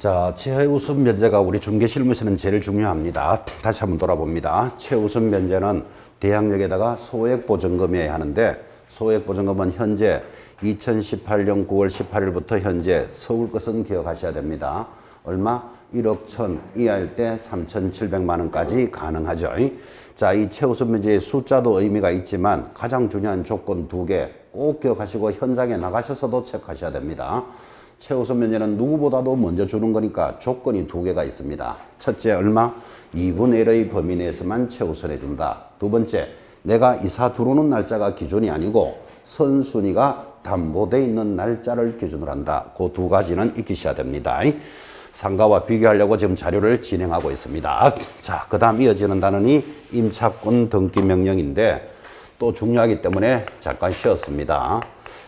자, 최우선 면제가 우리 중개실무에서는 제일 중요합니다. 다시 한번 돌아봅니다. 최우선 면제는 대항력에다가 소액보증금이어야 하는데, 소액보증금은 현재 2018년 9월 18일부터 현재 서울 것은 기억하셔야 됩니다. 얼마? 1억 1천 이하일 때 3,700만 원까지 가능하죠. 자, 이 최우선 면제의 숫자도 의미가 있지만 가장 중요한 조건 2개 꼭 기억하시고 현장에 나가셔서도 체크하셔야 됩니다. 최우선 면제는 누구보다도 먼저 주는 거니까 조건이 2개가 있습니다. 첫째, 얼마? 2분의 1의 범위 내에서만 최우선해 준다. 두 번째, 내가 이사 들어오는 날짜가 기준이 아니고 선순위가 담보되어 있는 날짜를 기준으로 한다. 그 2가지는 익히셔야 됩니다. 상가와 비교하려고 지금 자료를 진행하고 있습니다. 자, 그 다음 이어지는 단원이 임차권 등기 명령인데 또 중요하기 때문에 잠깐 쉬었습니다.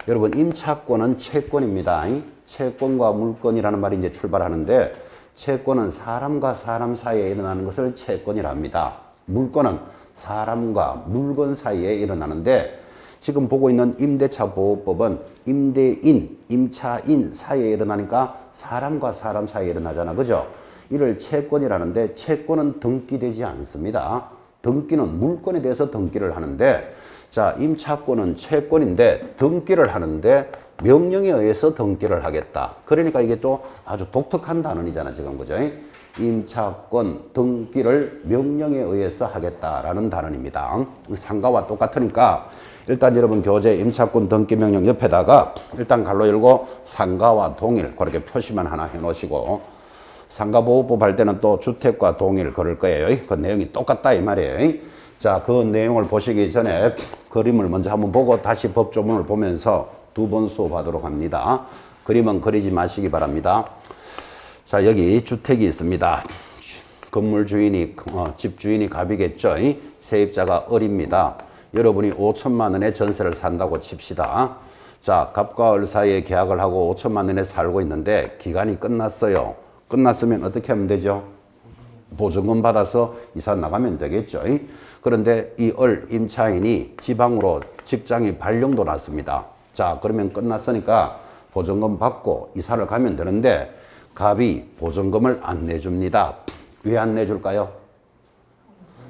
여러분, 임차권은 채권입니다. 채권과 물건이라는 말이 이제 출발하는데, 채권은 사람과 사람 사이에 일어나는 것을 채권이라 합니다. 물건은 사람과 물건 사이에 일어나는데, 지금 보고 있는 임대차보호법은 임대인, 임차인 사이에 일어나니까 사람과 사람 사이에 일어나잖아. 그죠? 이를 채권이라는데, 채권은 등기되지 않습니다. 등기는 물건에 대해서 등기를 하는데, 자, 임차권은 채권인데 등기를 하는데 명령에 의해서 등기를 하겠다. 그러니까 이게 또 아주 독특한 단원이잖아, 지금. 그죠? 임차권 등기를 명령에 의해서 하겠다라는 단원입니다. 상가와 똑같으니까 일단 여러분 교재 임차권 등기 명령 옆에다가 일단 갈로 열고 상가와 동일 그렇게 표시만 하나 해 놓으시고, 상가보호법 할 때는 또 주택과 동일 그럴 거예요. 그 내용이 똑같다 이 말이에요. 자, 그 내용을 보시기 전에 그림을 먼저 한번 보고 다시 법조문을 보면서 2번 수업하도록 합니다. 그림은 그리지 마시기 바랍니다. 자, 여기 주택이 있습니다. 건물 주인이, 집 주인이 갑이겠죠. 세입자가 을입니다. 여러분이 5천만 원에 전세를 산다고 칩시다. 자, 갑과 을 사이에 계약을 하고 5천만 원에 살고 있는데 기간이 끝났어요. 끝났으면 어떻게 하면 되죠? 보증금 받아서 이사 나가면 되겠죠. 그런데 이 을 임차인이 지방으로 직장이 발령도 났습니다. 자, 그러면 끝났으니까 보증금 받고 이사를 가면 되는데 갑이 보증금을 안 내줍니다. 왜 안 내줄까요?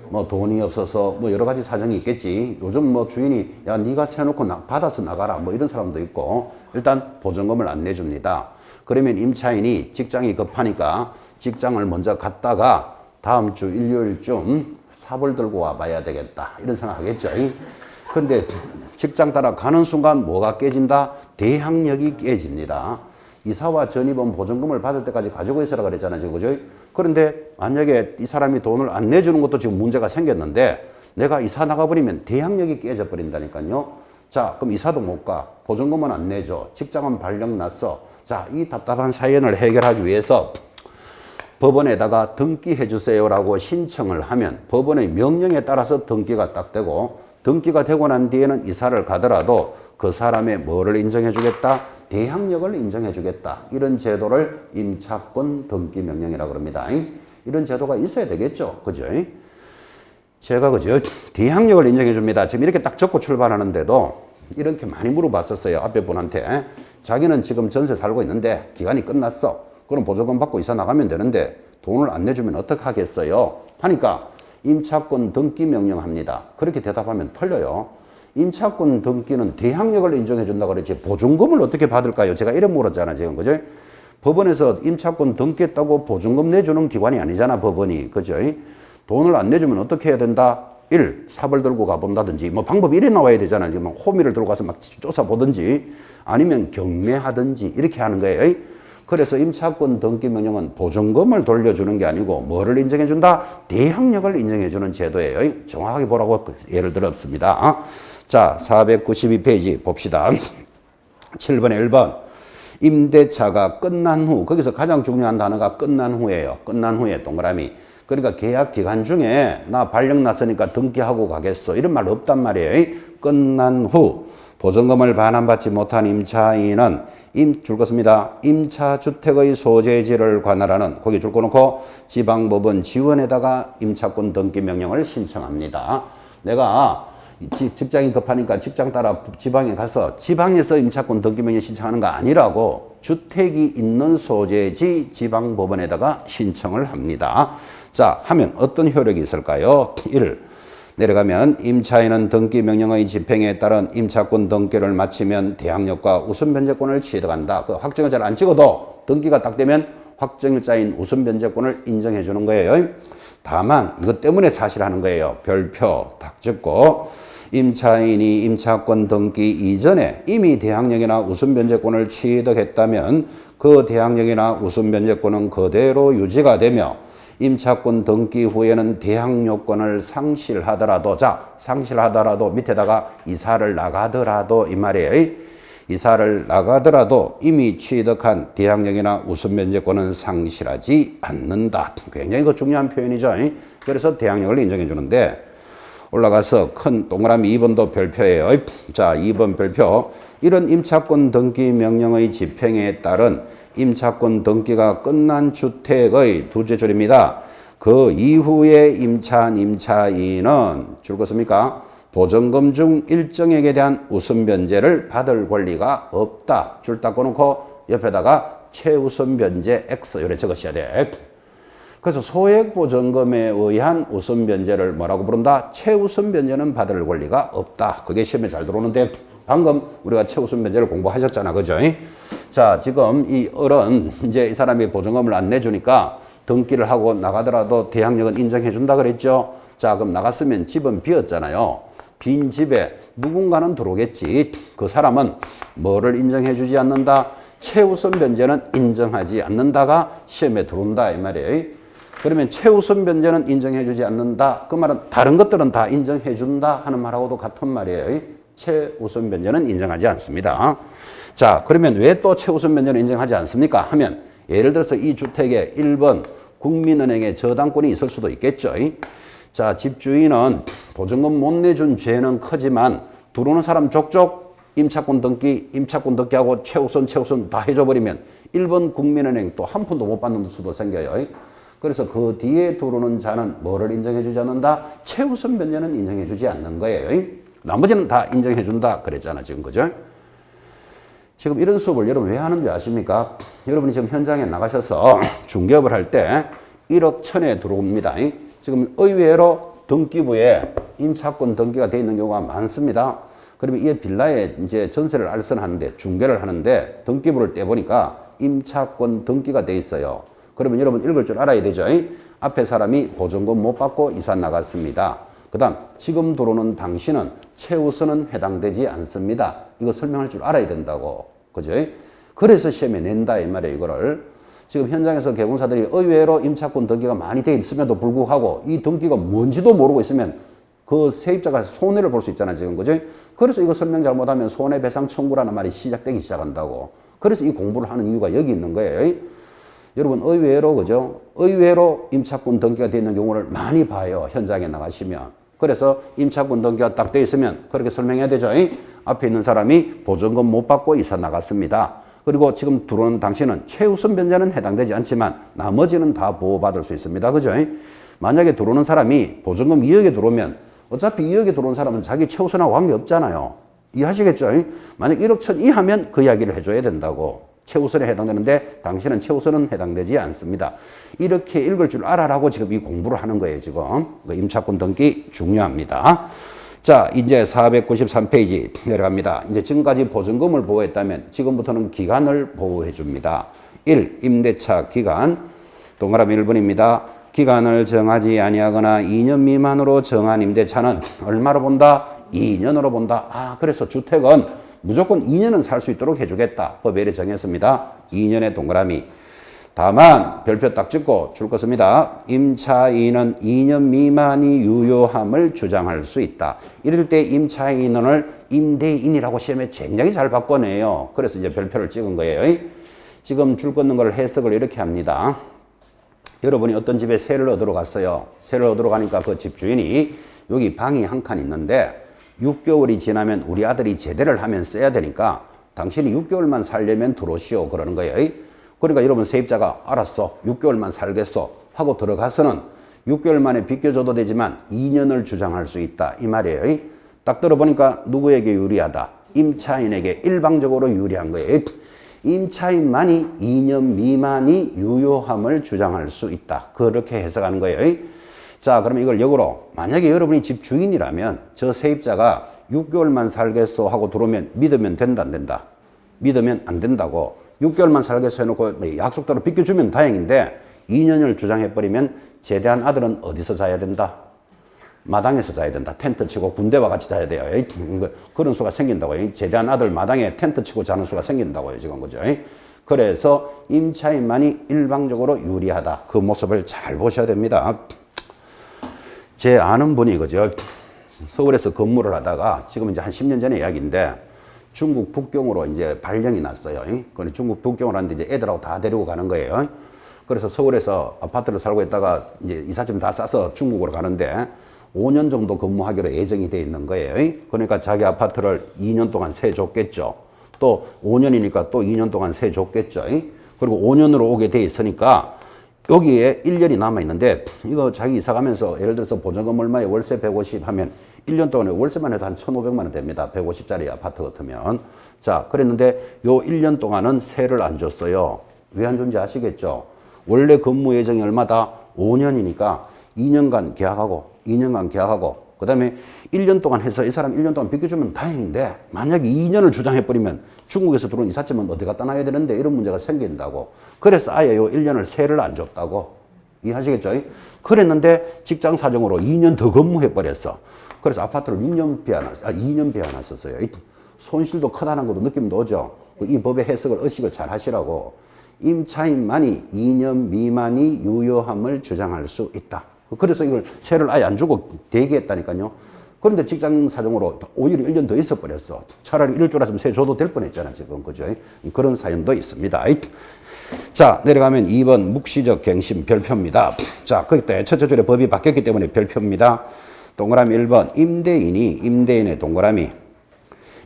뭐 돈이 없어서 뭐 여러 가지 사정이 있겠지. 요즘 뭐 주인이 야, 네가 세놓고 받아서 나가라 뭐 이런 사람도 있고, 일단 보증금을 안 내줍니다. 그러면 임차인이 직장이 급하니까 직장을 먼저 갔다가 다음 주 일요일쯤 삽을 들고 와봐야 되겠다 이런 생각하겠죠. 근데 직장 따라 가는 순간 뭐가 깨진다? 대항력이 깨집니다. 이사와 전입은 보증금을 받을 때까지 가지고 있으라 그랬잖아요. 그죠? 그런데 만약에 이 사람이 돈을 안 내주는 것도 지금 문제가 생겼는데 내가 이사 나가버리면 대항력이 깨져 버린다니까요. 자, 그럼 이사도 못 가. 보증금은 안 내줘. 직장은 발령 났어. 자, 이 답답한 사연을 해결하기 위해서 법원에다가 등기해 주세요라고 신청을 하면 법원의 명령에 따라서 등기가 딱 되고, 등기가 되고 난 뒤에는 이사를 가더라도 그 사람의 뭐를 인정해 주겠다? 대항력을 인정해 주겠다. 이런 제도를 임차권 등기 명령이라고 합니다. 이런 제도가 있어야 되겠죠. 그죠? 제가 그죠? 대항력을 인정해 줍니다. 지금 이렇게 딱 적고 출발하는데도 이렇게 많이 물어봤었어요. 앞에 분한테. 자기는 지금 전세 살고 있는데 기간이 끝났어. 그럼 보조금 받고 이사 나가면 되는데 돈을 안 내주면 어떡하겠어요? 하니까 임차권 등기 명령합니다. 그렇게 대답하면 틀려요. 임차권 등기는 대항력을 인정해 준다고 그랬지 보증금을 어떻게 받을까요? 제가 이래 물었잖아 지금. 그죠? 법원에서 임차권 등기했다고 보증금 내주는 기관이 아니잖아 법원이. 그죠? 돈을 안 내주면 어떻게 해야 된다? 1. 삽을 들고 가본다든지 뭐 방법이 이래 나와야 되잖아. 지금 호미를 들고 가서 막 쫓아보든지 아니면 경매하든지 이렇게 하는 거예요. 그래서 임차권 등기 명령은 보증금을 돌려주는 게 아니고 뭐를 인정해 준다? 대항력을 인정해 주는 제도예요. 정확하게 보라고 예를 들었습니다. 자, 492페이지 봅시다. 7번에 1번. 임대차가 끝난 후, 거기서 가장 중요한 단어가 끝난 후예요. 끝난 후에 동그라미. 그러니까 계약 기간 중에 나 발령 났으니까 등기하고 가겠어 이런 말 없단 말이에요. 끝난 후 보증금을 반환받지 못한 임차인은 줄 것입니다. 임차주택의 소재지를 관할하는 거기 줄 거 놓고 지방법원 지원에다가 임차권 등기 명령을 신청합니다. 내가 직장이 급하니까 직장 따라 지방에 가서 지방에서 임차권 등기명령 신청하는 거 아니라고 주택이 있는 소재지 지방법원에다가 신청을 합니다. 자, 하면 어떤 효력이 있을까요? 1. 내려가면 임차인은 등기명령의 집행에 따른 임차권 등기를 마치면 대항력과 우선변제권을 취득한다. 그 확정일자를 안 찍어도 등기가 딱 되면 확정일자인 우선변제권을 인정해 주는 거예요. 다만 이것 때문에 사실하는 거예요. 별표 딱 찍고 임차인이 임차권 등기 이전에 이미 대항력이나 우선변제권을 취득했다면 그 대항력이나 우선변제권은 그대로 유지가 되며 임차권 등기 후에는 대항요건을 상실하더라도, 자, 상실하더라도 밑에다가 이사를 나가더라도 이 말이에요. 이사를 나가더라도 이미 취득한 대항력이나 우선변제권은 상실하지 않는다. 굉장히 그 중요한 표현이죠. 그래서 대항력을 인정해 주는데 올라가서 큰 동그라미 2번도 별표예요. 자, 2번 별표. 이런 임차권 등기 명령의 집행에 따른 임차권 등기가 끝난 주택의 두째 줄입니다. 그 이후에 임차인은 줄것입니까? 보증금 중 일정액에 대한 우선변제를 받을 권리가 없다. 줄 닦아놓고 옆에다가 최우선변제 X 요래 적으셔야 돼. 그래서 소액보증금에 의한 우선변제를 뭐라고 부른다? 최우선변제는 받을 권리가 없다. 그게 시험에 잘 들어오는데 방금 우리가 최우선변제를 공부하셨잖아. 그죠? 자, 지금 이 어른, 이제 이 사람이 보증금을 안 내주니까 등기를 하고 나가더라도 대항력은 인정해 준다 그랬죠? 자, 그럼 나갔으면 집은 비었잖아요. 빈 집에 누군가는 들어오겠지. 그 사람은 뭐를 인정해 주지 않는다? 최우선 변제는 인정하지 않는다가 시험에 들어온다 이 말이에요. 그러면 최우선 변제는 인정해 주지 않는다. 그 말은 다른 것들은 다 인정해 준다 하는 말하고도 같은 말이에요. 최우선 변제는 인정하지 않습니다. 자, 그러면 왜 또 최우선 변제는 인정하지 않습니까? 하면 예를 들어서 이 주택에 1번 국민은행에 저당권이 있을 수도 있겠죠. 자, 집주인은 보증금 못 내준 죄는 크지만 들어오는 사람 족족 임차권 등기하고 최우선 다 해줘버리면 1번 국민은행 또 한 푼도 못 받는 수도 생겨요. 그래서 그 뒤에 들어오는 자는 뭐를 인정해 주지 않는다? 최우선 변제는 인정해 주지 않는 거예요. 나머지는 다 인정해 준다 그랬잖아 지금. 그죠? 지금 이런 수업을 여러분 왜 하는지 아십니까? 여러분이 지금 현장에 나가셔서 중개업을 할 때 1억 1천에 들어옵니다. 지금 의외로 등기부에 임차권 등기가 되어 있는 경우가 많습니다. 그러면 이 빌라에 이제 전세를 알선하는데 중개를 하는데 등기부를 떼보니까 임차권 등기가 되어 있어요. 그러면 여러분 읽을 줄 알아야 되죠. 앞에 사람이 보증금 못 받고 이사 나갔습니다. 그 다음 지금 들어오는 당신은 최우선은 해당되지 않습니다. 이거 설명할 줄 알아야 된다고. 그죠? 그래서 시험에 낸다 이 말이에요. 이거를. 지금 현장에서 개공사들이 의외로 임차권 등기가 많이 돼 있음에도 불구하고 이 등기가 뭔지도 모르고 있으면 그 세입자가 손해를 볼 수 있잖아 지금. 그죠? 그래서 이거 설명 잘못하면 손해배상 청구라는 말이 시작되기 시작한다고. 그래서 이 공부를 하는 이유가 여기 있는 거예요. 여러분 의외로 그죠? 의외로 임차권 등기가 되어 있는 경우를 많이 봐요. 현장에 나가시면. 그래서 임차권 등기가 딱 돼 있으면 그렇게 설명해야 되죠. 앞에 있는 사람이 보증금 못 받고 이사 나갔습니다. 그리고 지금 들어오는 당신은 최우선 변제는 해당되지 않지만 나머지는 다 보호받을 수 있습니다. 그죠? 만약에 들어오는 사람이 보증금 2억에 들어오면 어차피 2억에 들어온 사람은 자기 최우선하고 관계없잖아요. 이해하시겠죠? 만약 1억 1천 이하면 그 이야기를 해줘야 된다고. 최우선에 해당되는데 당신은 최우선은 해당되지 않습니다. 이렇게 읽을 줄 알아라고 지금 이 공부를 하는 거예요. 지금 임차권 등기 중요합니다. 자, 이제 493페이지 내려갑니다. 이제 지금까지 보증금을 보호했다면 지금부터는 기간을 보호해 줍니다. 1. 임대차 기간 동그라미 1번입니다. 기간을 정하지 아니하거나 2년 미만으로 정한 임대차는 얼마로 본다? 2년으로 본다. 아, 그래서 주택은 무조건 2년은 살 수 있도록 해주겠다. 법에 이렇게 정했습니다. 2년의 동그라미. 다만 별표 딱 찍고 줄 것입니다. 임차인은 2년 미만이 유효함을 주장할 수 있다. 이럴 때 임차인을 임대인이라고 시험에 굉장히 잘 바꿔내요. 그래서 이제 별표를 찍은 거예요. 지금 줄 긋는 걸 해석을 이렇게 합니다. 여러분이 어떤 집에 세를 얻으러 갔어요. 세를 얻으러 가니까 그 집주인이 여기 방이 한 칸 있는데 6개월이 지나면 우리 아들이 제대를 하면 써야 되니까 당신이 6개월만 살려면 들어오시오 그러는 거예요. 그러니까 여러분 세입자가 알았어 6개월만 살겠어 하고 들어가서는 6개월 만에 비껴줘도 되지만 2년을 주장할 수 있다 이 말이에요. 딱 들어보니까 누구에게 유리하다? 임차인에게 일방적으로 유리한 거예요. 임차인만이 2년 미만이 유효함을 주장할 수 있다. 그렇게 해석하는 거예요. 자, 그러면 이걸 역으로 만약에 여러분이 집 주인이라면 저 세입자가 6개월만 살겠소 하고 들어오면 믿으면 된다 안 된다? 믿으면 안 된다고. 6개월만 살겠소 해놓고 약속대로 비켜주면 다행인데 2년을 주장해버리면 제대한 아들은 어디서 자야 된다? 마당에서 자야 된다. 텐트 치고 군대와 같이 자야 돼요. 그런 수가 생긴다고요. 제대한 아들 마당에 텐트 치고 자는 수가 생긴다고요. 지금 그죠? 그래서 임차인만이 일방적으로 유리하다. 그 모습을 잘 보셔야 됩니다. 제 아는 분이 그죠? 서울에서 근무를 하다가 지금 이제 한 10년 전의 이야기인데 중국 북경으로 이제 발령이 났어요. 그런데 중국 북경으로 하는데 이제 애들하고 다 데리고 가는 거예요. 그래서 서울에서 아파트를 살고 있다가 이제 이삿짐 다 싸서 중국으로 가는데 5년 정도 근무하기로 예정이 돼 있는 거예요. 그러니까 자기 아파트를 2년 동안 세 줬겠죠. 또 5년이니까 또 2년 동안 세 줬겠죠. 그리고 5년으로 오게 돼 있으니까 여기에 1년이 남아 있는데 이거 자기 이사 가면서 예를 들어서 보증금 얼마에 월세 150 하면 1년 동안에 월세만 해도 한 1,500만 원 됩니다. 150짜리 아파트 같으면. 자, 그랬는데 요 1년 동안은 세를 안 줬어요. 왜 안 줬는지 아시겠죠? 원래 근무 예정이 얼마다? 5년이니까 2년간 계약하고 그 다음에 1년 동안 해서 이 사람 1년 동안 비켜주면 다행인데 만약에 2년을 주장해버리면 중국에서 들어온 이삿짐은 어디 갖다 놔야 되는데 이런 문제가 생긴다고. 그래서 아예 요 1년을 세를 안 줬다고. 이해하시겠죠? 그랬는데 직장 사정으로 2년 더 근무해버렸어. 그래서 아파트를 2년 배워놨었어요. 손실도 크다는 것도 느낌도 오죠. 이 법의 해석을 의식을 잘 하시라고. 임차인만이 2년 미만이 유효함을 주장할 수 있다. 그래서 이걸 세를 아예 안 주고 대기했다니까요. 그런데 직장 사정으로 오히려 1년 더 있어 버렸어. 차라리 이럴 줄 알았으면 세 줘도 될 뻔했잖아, 지금. 그죠? 그런 사연도 있습니다. 자, 내려가면 2번 묵시적 갱신 별표입니다. 자, 그때 첫째 줄에 법이 바뀌었기 때문에 별표입니다. 동그라미 1번 임대인의 동그라미.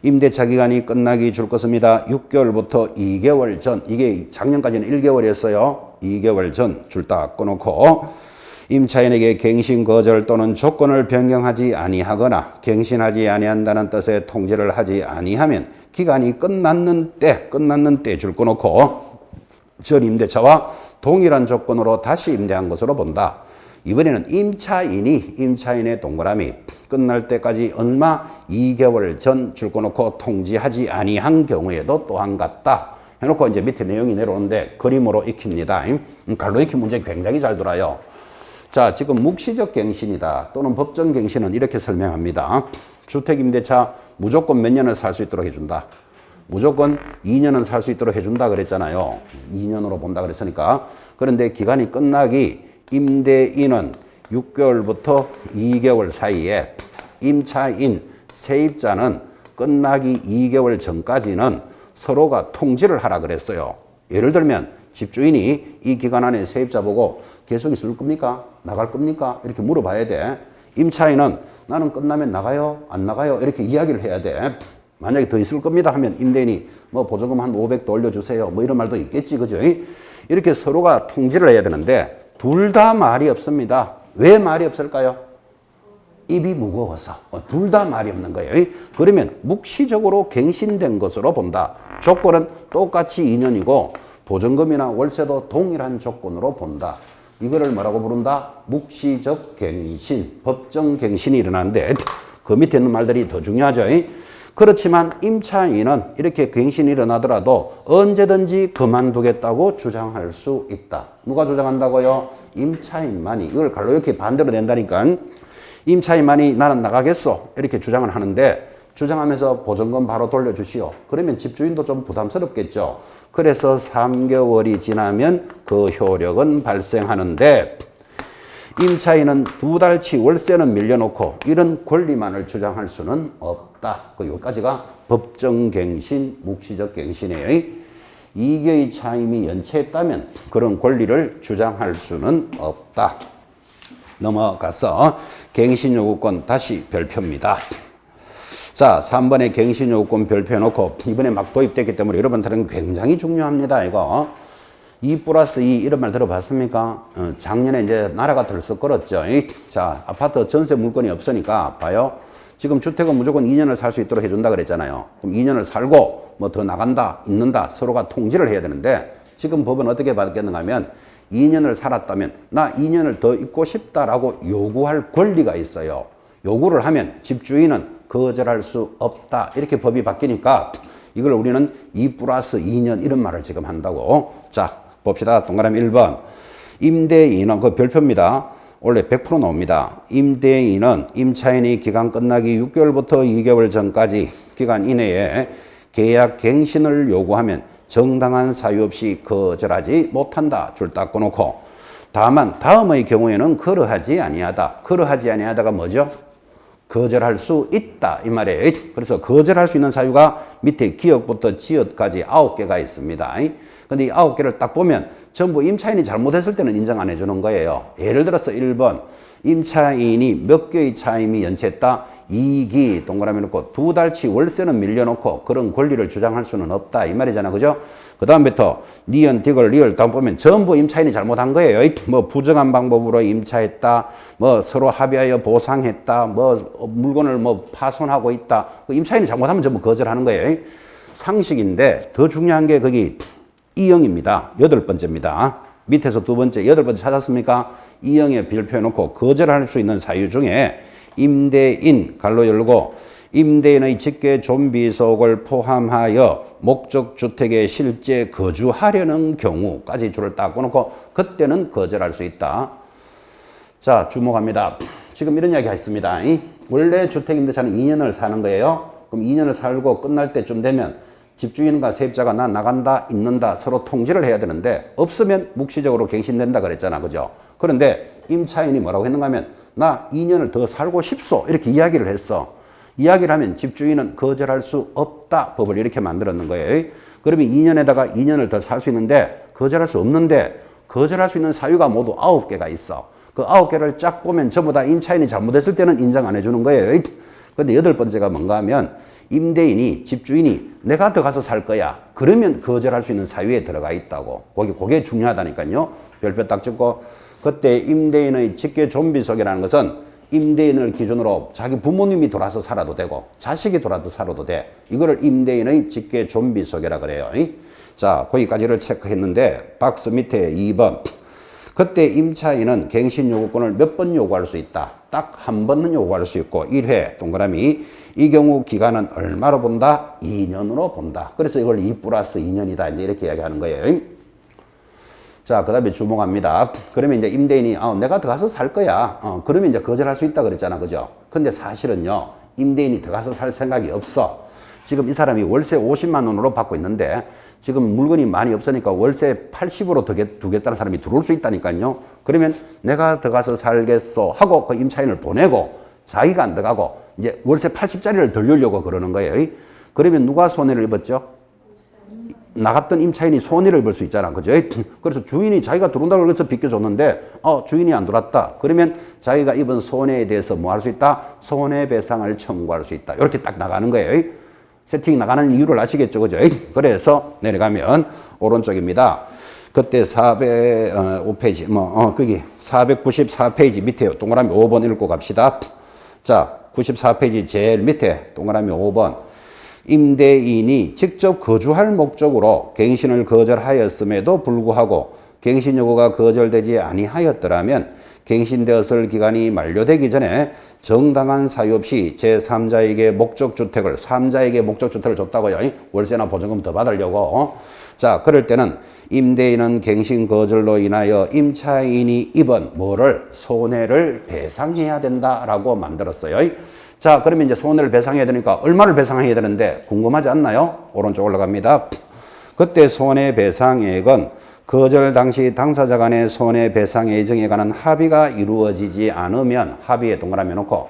임대차 기간이 끝나기 줄 것입니다. 6개월부터 2개월 전, 이게 작년까지는 1개월이었어요. 2개월 전 줄 딱 꺼놓고 임차인에게 갱신 거절 또는 조건을 변경하지 아니하거나 갱신하지 아니한다는 뜻의 통지를 하지 아니하면 기간이 끝났는 때 줄 꺼놓고 전 임대차와 동일한 조건으로 다시 임대한 것으로 본다. 이번에는 임차인의 동그라미 끝날 때까지 얼마 2개월 전 줄 꺼놓고 통지하지 아니한 경우에도 또한 같다. 해놓고 이제 밑에 내용이 내려오는데 그림으로 익힙니다. 갈로 익힌 문제 굉장히 잘 돌아요. 자, 지금 묵시적 갱신이다 또는 법정 갱신은 이렇게 설명합니다. 주택임대차 무조건 몇 년을 살 수 있도록 해준다. 무조건 2년은 살 수 있도록 해준다 그랬잖아요. 2년으로 본다 그랬으니까. 그런데 기간이 끝나기 임대인은 6개월부터 2개월 사이에 임차인, 세입자는 끝나기 2개월 전까지는 서로가 통지를 하라 그랬어요. 예를 들면 집주인이 이 기간 안에 세입자 보고 계속 있을 겁니까? 나갈 겁니까? 이렇게 물어봐야 돼. 임차인은 나는 끝나면 나가요? 안 나가요? 이렇게 이야기를 해야 돼. 만약에 더 있을 겁니다 하면 임대인이 뭐 보조금 한 500도 올려주세요. 뭐 이런 말도 있겠지. 그죠? 이렇게 서로가 통지를 해야 되는데 둘 다 말이 없습니다. 왜 말이 없을까요? 입이 무거워서. 둘 다 말이 없는 거예요. 그러면 묵시적으로 갱신된 것으로 본다. 조건은 똑같이 2년이고 보증금이나 월세도 동일한 조건으로 본다. 이거를 뭐라고 부른다? 묵시적 갱신, 법정 갱신이 일어나는데 그 밑에 있는 말들이 더 중요하죠. 그렇지만 임차인은 이렇게 갱신이 일어나더라도 언제든지 그만두겠다고 주장할 수 있다. 누가 주장한다고요? 임차인만이. 이걸 갈로 이렇게 반대로 낸다니까. 임차인만이 나는 나가겠어. 이렇게 주장을 하는데 주장하면서 보증금 바로 돌려주시오. 그러면 집주인도 좀 부담스럽겠죠. 그래서 3개월이 지나면 그 효력은 발생하는데 임차인은 2달치 월세는 밀려놓고 이런 권리만을 주장할 수는 없다. 여기까지가 법정갱신, 묵시적 갱신이에요. 이계의 차임이 연체했다면 그런 권리를 주장할 수는 없다. 넘어가서 갱신요구권 다시 별표입니다. 자, 3번에 갱신요구권 별표해놓고 이번에 막 도입됐기 때문에 여러분들은 굉장히 중요합니다. 이거 2+2 이런 말 들어봤습니까? 작년에 이제 나라가 들썩거렸죠. 자, 아파트 전세 물건이 없으니까 봐요. 지금 주택은 무조건 2년을 살 수 있도록 해준다 그랬잖아요. 그럼 2년을 살고 뭐 더 나간다, 있는다 서로가 통지를 해야 되는데 지금 법은 어떻게 받겠는가 하면 2년을 살았다면 나 2년을 더 있고 싶다라고 요구할 권리가 있어요. 요구를 하면 집주인은 거절할 수 없다. 이렇게 법이 바뀌니까 이걸 우리는 2 플러스 2년 이런 말을 지금 한다고. 자, 봅시다. 동그라미 1번. 임대인은 그 별표입니다. 원래 100% 나옵니다. 임대인은 임차인이 기간 끝나기 6개월부터 2개월 전까지 기간 이내에 계약 갱신을 요구하면 정당한 사유 없이 거절하지 못한다. 줄 닦고 놓고 다만 다음의 경우에는 그러하지 아니하다. 그러하지 아니하다가 뭐죠? 거절할 수 있다 이 말이에요. 그래서 거절할 수 있는 사유가 밑에 기역부터 지역까지 9개가 있습니다. 근데 이 9개를 딱 보면 전부 임차인이 잘못했을 때는 인정 안 해주는 거예요. 예를 들어서 1번 임차인이 몇 개의 차임이 연체했다. 2기 동그라미 놓고 2달치 월세는 밀려놓고 그런 권리를 주장할 수는 없다 이 말이잖아. 그죠? 그 다음부터 니은, 디귿, 리을 다음 보면 전부 임차인이 잘못한 거예요. 뭐 부정한 방법으로 임차했다. 뭐 서로 합의하여 보상했다. 뭐 물건을 뭐 파손하고 있다. 임차인이 잘못하면 전부 거절하는 거예요. 상식인데 더 중요한 게 거기 이형입니다. 8번째입니다. 밑에서 두 번째 8번째 찾았습니까? 이형에 별표 놓고 거절할 수 있는 사유 중에 임대인 갈로 열고 임대인의 직계 존비속을 포함하여 목적주택에 실제 거주하려는 경우까지 줄을 딱 놓고 그때는 거절할 수 있다. 자, 주목합니다. 지금 이런 이야기 했습니다. 원래 주택임대차는 2년을 사는 거예요. 그럼 2년을 살고 끝날 때쯤 되면 집주인과 세입자가 나 나간다, 있는다 서로 통지를 해야 되는데 없으면 묵시적으로 갱신된다 그랬잖아. 그죠? 그런데 임차인이 뭐라고 했는가 하면 나 2년을 더 살고 싶소 이렇게 이야기를 했어. 이야기를 하면 집주인은 거절할 수 없다. 법을 이렇게 만들었는 거예요. 그러면 2년에다가 2년을 더 살 수 있는데 거절할 수 없는데 거절할 수 있는 사유가 모두 9개가 있어. 그 9개를 쫙 보면 전부 다 임차인이 잘못했을 때는 인정 안 해주는 거예요. 근데 8번째가 뭔가 하면 임대인이 집주인이 내가 더 가서 살 거야. 그러면 거절할 수 있는 사유에 들어가 있다고. 그게 중요하다니까요. 별표 딱 찍고 그때 임대인의 직계 존비속이라는 것은 임대인을 기준으로 자기 부모님이 돌아서 살아도 되고 자식이 돌아서 살아도 돼. 이거를 임대인의 직계 존비속이라 그래요. 자, 거기까지를 체크했는데 박스 밑에 2번. 그때 임차인은 갱신 요구권을 몇 번 요구할 수 있다. 딱 한 번은 요구할 수 있고 1회 동그라미 이 경우 기간은 얼마로 본다? 2년으로 본다. 그래서 이걸 2 플러스 2년이다. 이제 이렇게 이야기하는 거예요. 자, 그 다음에 주목합니다. 그러면 이제 임대인이 내가 더 가서 살 거야. 그러면 이제 거절할 수 있다 그랬잖아. 그죠? 근데 사실은요. 임대인이 더 가서 살 생각이 없어. 지금 이 사람이 월세 50만 원으로 받고 있는데 지금 물건이 많이 없으니까 월세 80으로 두겠다는 사람이 들어올 수 있다니까요. 그러면 내가 더 가서 살겠소 하고 그 임차인을 보내고 자기가 안 들어가고 이제 월세 80짜리를 돌리려고 그러는 거예요. 그러면 누가 손해를 입었죠? 나갔던 임차인이 손해를 입을 수 있잖아. 그죠? 그래서 주인이 자기가 들어온다고 해서 비켜줬는데, 주인이 안 들어왔다. 그러면 자기가 입은 손해에 대해서 뭐 할 수 있다? 손해배상을 청구할 수 있다. 이렇게 딱 나가는 거예요. 세팅이 나가는 이유를 아시겠죠? 그죠? 그래서 내려가면 오른쪽입니다. 그때 405페이지, 거기 494페이지 밑에 동그라미 5번 읽고 갑시다. 자, 94페이지 제일 밑에 동그라미 5번. 임대인이 직접 거주할 목적으로 갱신을 거절하였음에도 불구하고 갱신 요구가 거절되지 아니하였더라면 갱신되었을 기간이 만료되기 전에 정당한 사유 없이 제3자에게 목적주택을 3자에게 목적주택을 줬다고요. 월세나 보증금 더 받으려고. 자, 그럴 때는 임대인은 갱신 거절로 인하여 임차인이 입은 뭐를 손해를 배상해야 된다라고 만들었어요. 자, 그러면 이제 손해를 배상해야 되니까 얼마를 배상해야 되는데 궁금하지 않나요? 오른쪽 올라갑니다. 그때 손해배상액은 거절 당시 당사자 간의 손해배상 예정에 관한 합의가 이루어지지 않으면 합의에 동그라미 놓고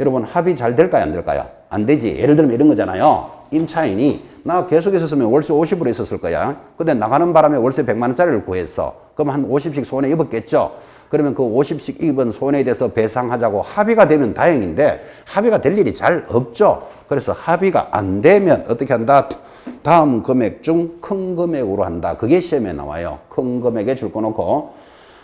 여러분 합의 잘 될까요? 안 될까요? 안 되지. 예를 들면 이런 거잖아요. 임차인이 나 계속 있었으면 월세 50으로 있었을 거야. 근데 나가는 바람에 월세 100만 원짜리를 구했어. 그럼 한 50씩 손해 입었겠죠? 그러면 그 50씩 입은 손해에 대해서 배상하자고 합의가 되면 다행인데 합의가 될 일이 잘 없죠. 그래서 합의가 안 되면 어떻게 한다? 다음 금액 중 큰 금액으로 한다. 그게 시험에 나와요. 큰 금액에 줄 거 놓고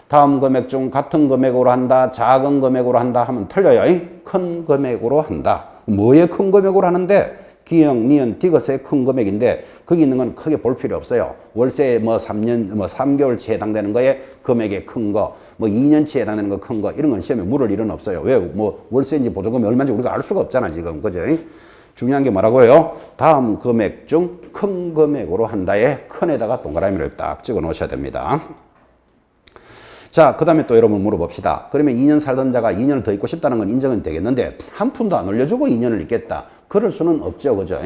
다음 금액 중 같은 금액으로 한다. 작은 금액으로 한다 하면 틀려요. 큰 금액으로 한다. 뭐에 큰 금액으로 하는데 기역, 니은, 디귿의 큰 금액인데 거기 있는 건 크게 볼 필요 없어요. 월세 뭐 3년, 뭐 3개월치에 해당되는 거에 금액이 큰 거, 뭐 2년치에 해당되는 거 큰 거, 이런 건 시험에 물을 일은 없어요. 왜? 뭐 월세인지 보증금이 얼마인지 우리가 알 수가 없잖아, 지금. 그죠? 중요한 게 뭐라고요? 다음 금액 중 큰 금액으로 한다에 큰에다가 동그라미를 딱 찍어 놓으셔야 됩니다. 자, 그 다음에 또 여러분 물어봅시다. 그러면 2년 살던 자가 2년을 더 있고 싶다는 건 인정은 되겠는데 한 푼도 안 올려주고 2년을 있겠다. 그럴 수는 없죠. 그죠?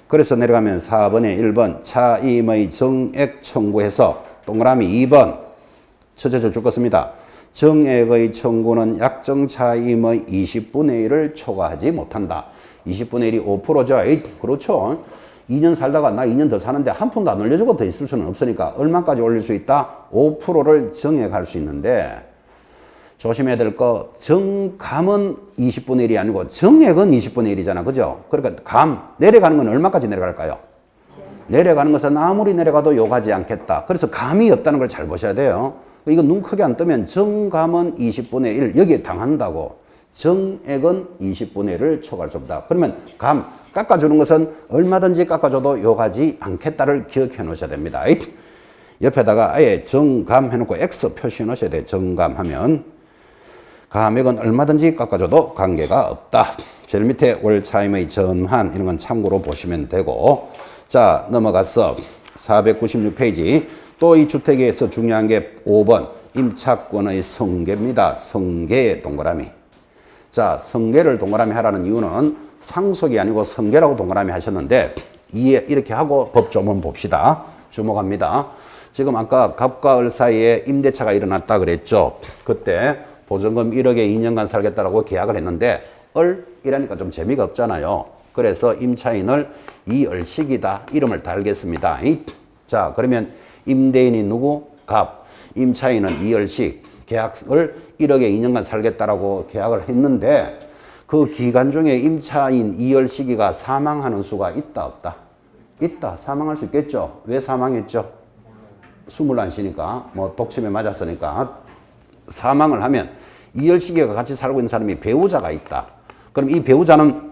그래서 내려가면 4번에 1번 차임의 정액 청구해서 동그라미 2번 첫째 줄 것입니다. 정액의 청구는 약정 차임의 20분의 1을 초과하지 못한다. 20분의 1이 5%죠. 그렇죠. 2년 살다가 나 2년 더 사는데 한 푼도 안 올려주고 더 있을 수는 없으니까 얼마까지 올릴 수 있다? 5%를 정액할 수 있는데 조심해야 될 거 정감은 20분의 1이 아니고 정액은 20분의 1이잖아. 그죠? 그러니까 감 내려가는 건 얼마까지 내려갈까요? 내려가는 것은 아무리 내려가도 요가지 않겠다. 그래서 감이 없다는 걸 잘 보셔야 돼요. 이거 눈 크게 안 뜨면 정감은 20분의 1 여기에 당한다고. 정액은 20분의 1을 초과할 수 없다. 그러면 감 깎아주는 것은 얼마든지 깎아줘도 요가지 않겠다를 기억해 놓으셔야 됩니다. 옆에다가 아예 정감 해놓고 X 표시해 놓으셔야 돼요. 정감하면 감액은 얼마든지 깎아줘도 관계가 없다. 제일 밑에 월 차임의 전환 이런 건 참고로 보시면 되고, 자 넘어가서 496페이지 또 이 주택에서 중요한 게 5번 임차권의 성계입니다. 성계의 동그라미. 자, 성계를 동그라미 하라는 이유는 상속이 아니고 성계라고 동그라미 하셨는데 이렇게 하고 법조문 봅시다. 주목합니다. 지금 아까 갑과 을 사이에 임대차가 일어났다 그랬죠. 그때 보증금 1억에 2년간 살겠다라고 계약을 했는데 을이라니까 좀 재미가 없잖아요. 그래서 임차인을 이을식이다 이름을 달겠습니다. 자, 그러면 임대인이 누구? 갑. 임차인은 이을식. 계약을 1억에 2년간 살겠다라고 계약을 했는데 그 기간 중에 임차인 이을식이가 사망하는 수가 있다 없다? 있다. 사망할 수 있겠죠. 왜 사망했죠? 숨을 안 쉬니까 뭐 독침에 맞았으니까 사망을 하면 이을식이가 같이 살고 있는 사람이 배우자가 있다. 그럼 이 배우자는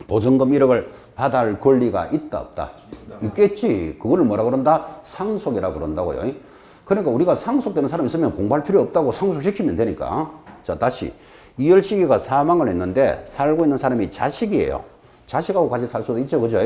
보증금 1억을 받을 권리가 있다 없다? 있겠지. 그거를 뭐라 그런다? 상속이라 그런다고요. 그러니까 우리가 상속되는 사람이 있으면 공부할 필요 없다고 상속시키면 되니까. 자, 다시 이을식이가 사망을 했는데 살고 있는 사람이 자식이에요. 자식하고 같이 살 수도 있죠. 그죠?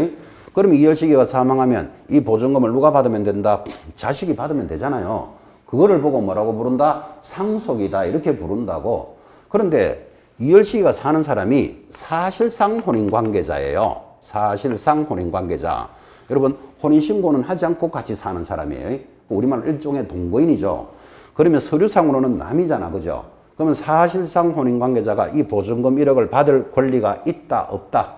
그럼 이을식이가 사망하면 이 보증금을 누가 받으면 된다? 자식이 받으면 되잖아요. 그거를 보고 뭐라고 부른다? 상속이다 이렇게 부른다고. 그런데 이을식이가 사는 사람이 사실상 혼인관계자예요. 사실상 혼인관계자. 여러분 혼인신고는 하지 않고 같이 사는 사람이에요. 우리말 일종의 동거인이죠. 그러면 서류상으로는 남이잖아. 그죠? 그러면 사실상 혼인관계자가 이 보증금 1억을 받을 권리가 있다 없다?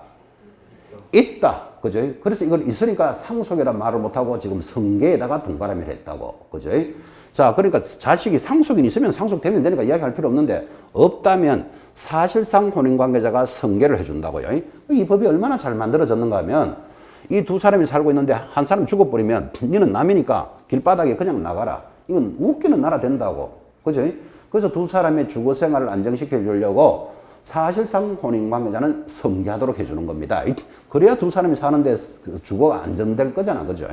있다. 그죠? 그래서 이걸 있으니까 상속이란 말을 못하고 지금 성계에다가 동그라미를 했다고. 그죠? 자, 그러니까 자식이 상속인이 있으면 상속되면 되니까 이야기할 필요 없는데 없다면 사실상 혼인관계자가 성계를 해준다고요. 이 법이 얼마나 잘 만들어졌는가 하면 이 두 사람이 살고 있는데 한 사람 죽어버리면 니는 남이니까 길바닥에 그냥 나가라. 이건 웃기는 나라 된다고. 그죠? 그래서 두 사람의 주거 생활을 안정시켜 주려고 사실상 혼인관계자는 성계하도록 해주는 겁니다. 그래야 두 사람이 사는데 주거가 안정될 거잖아. 그죠?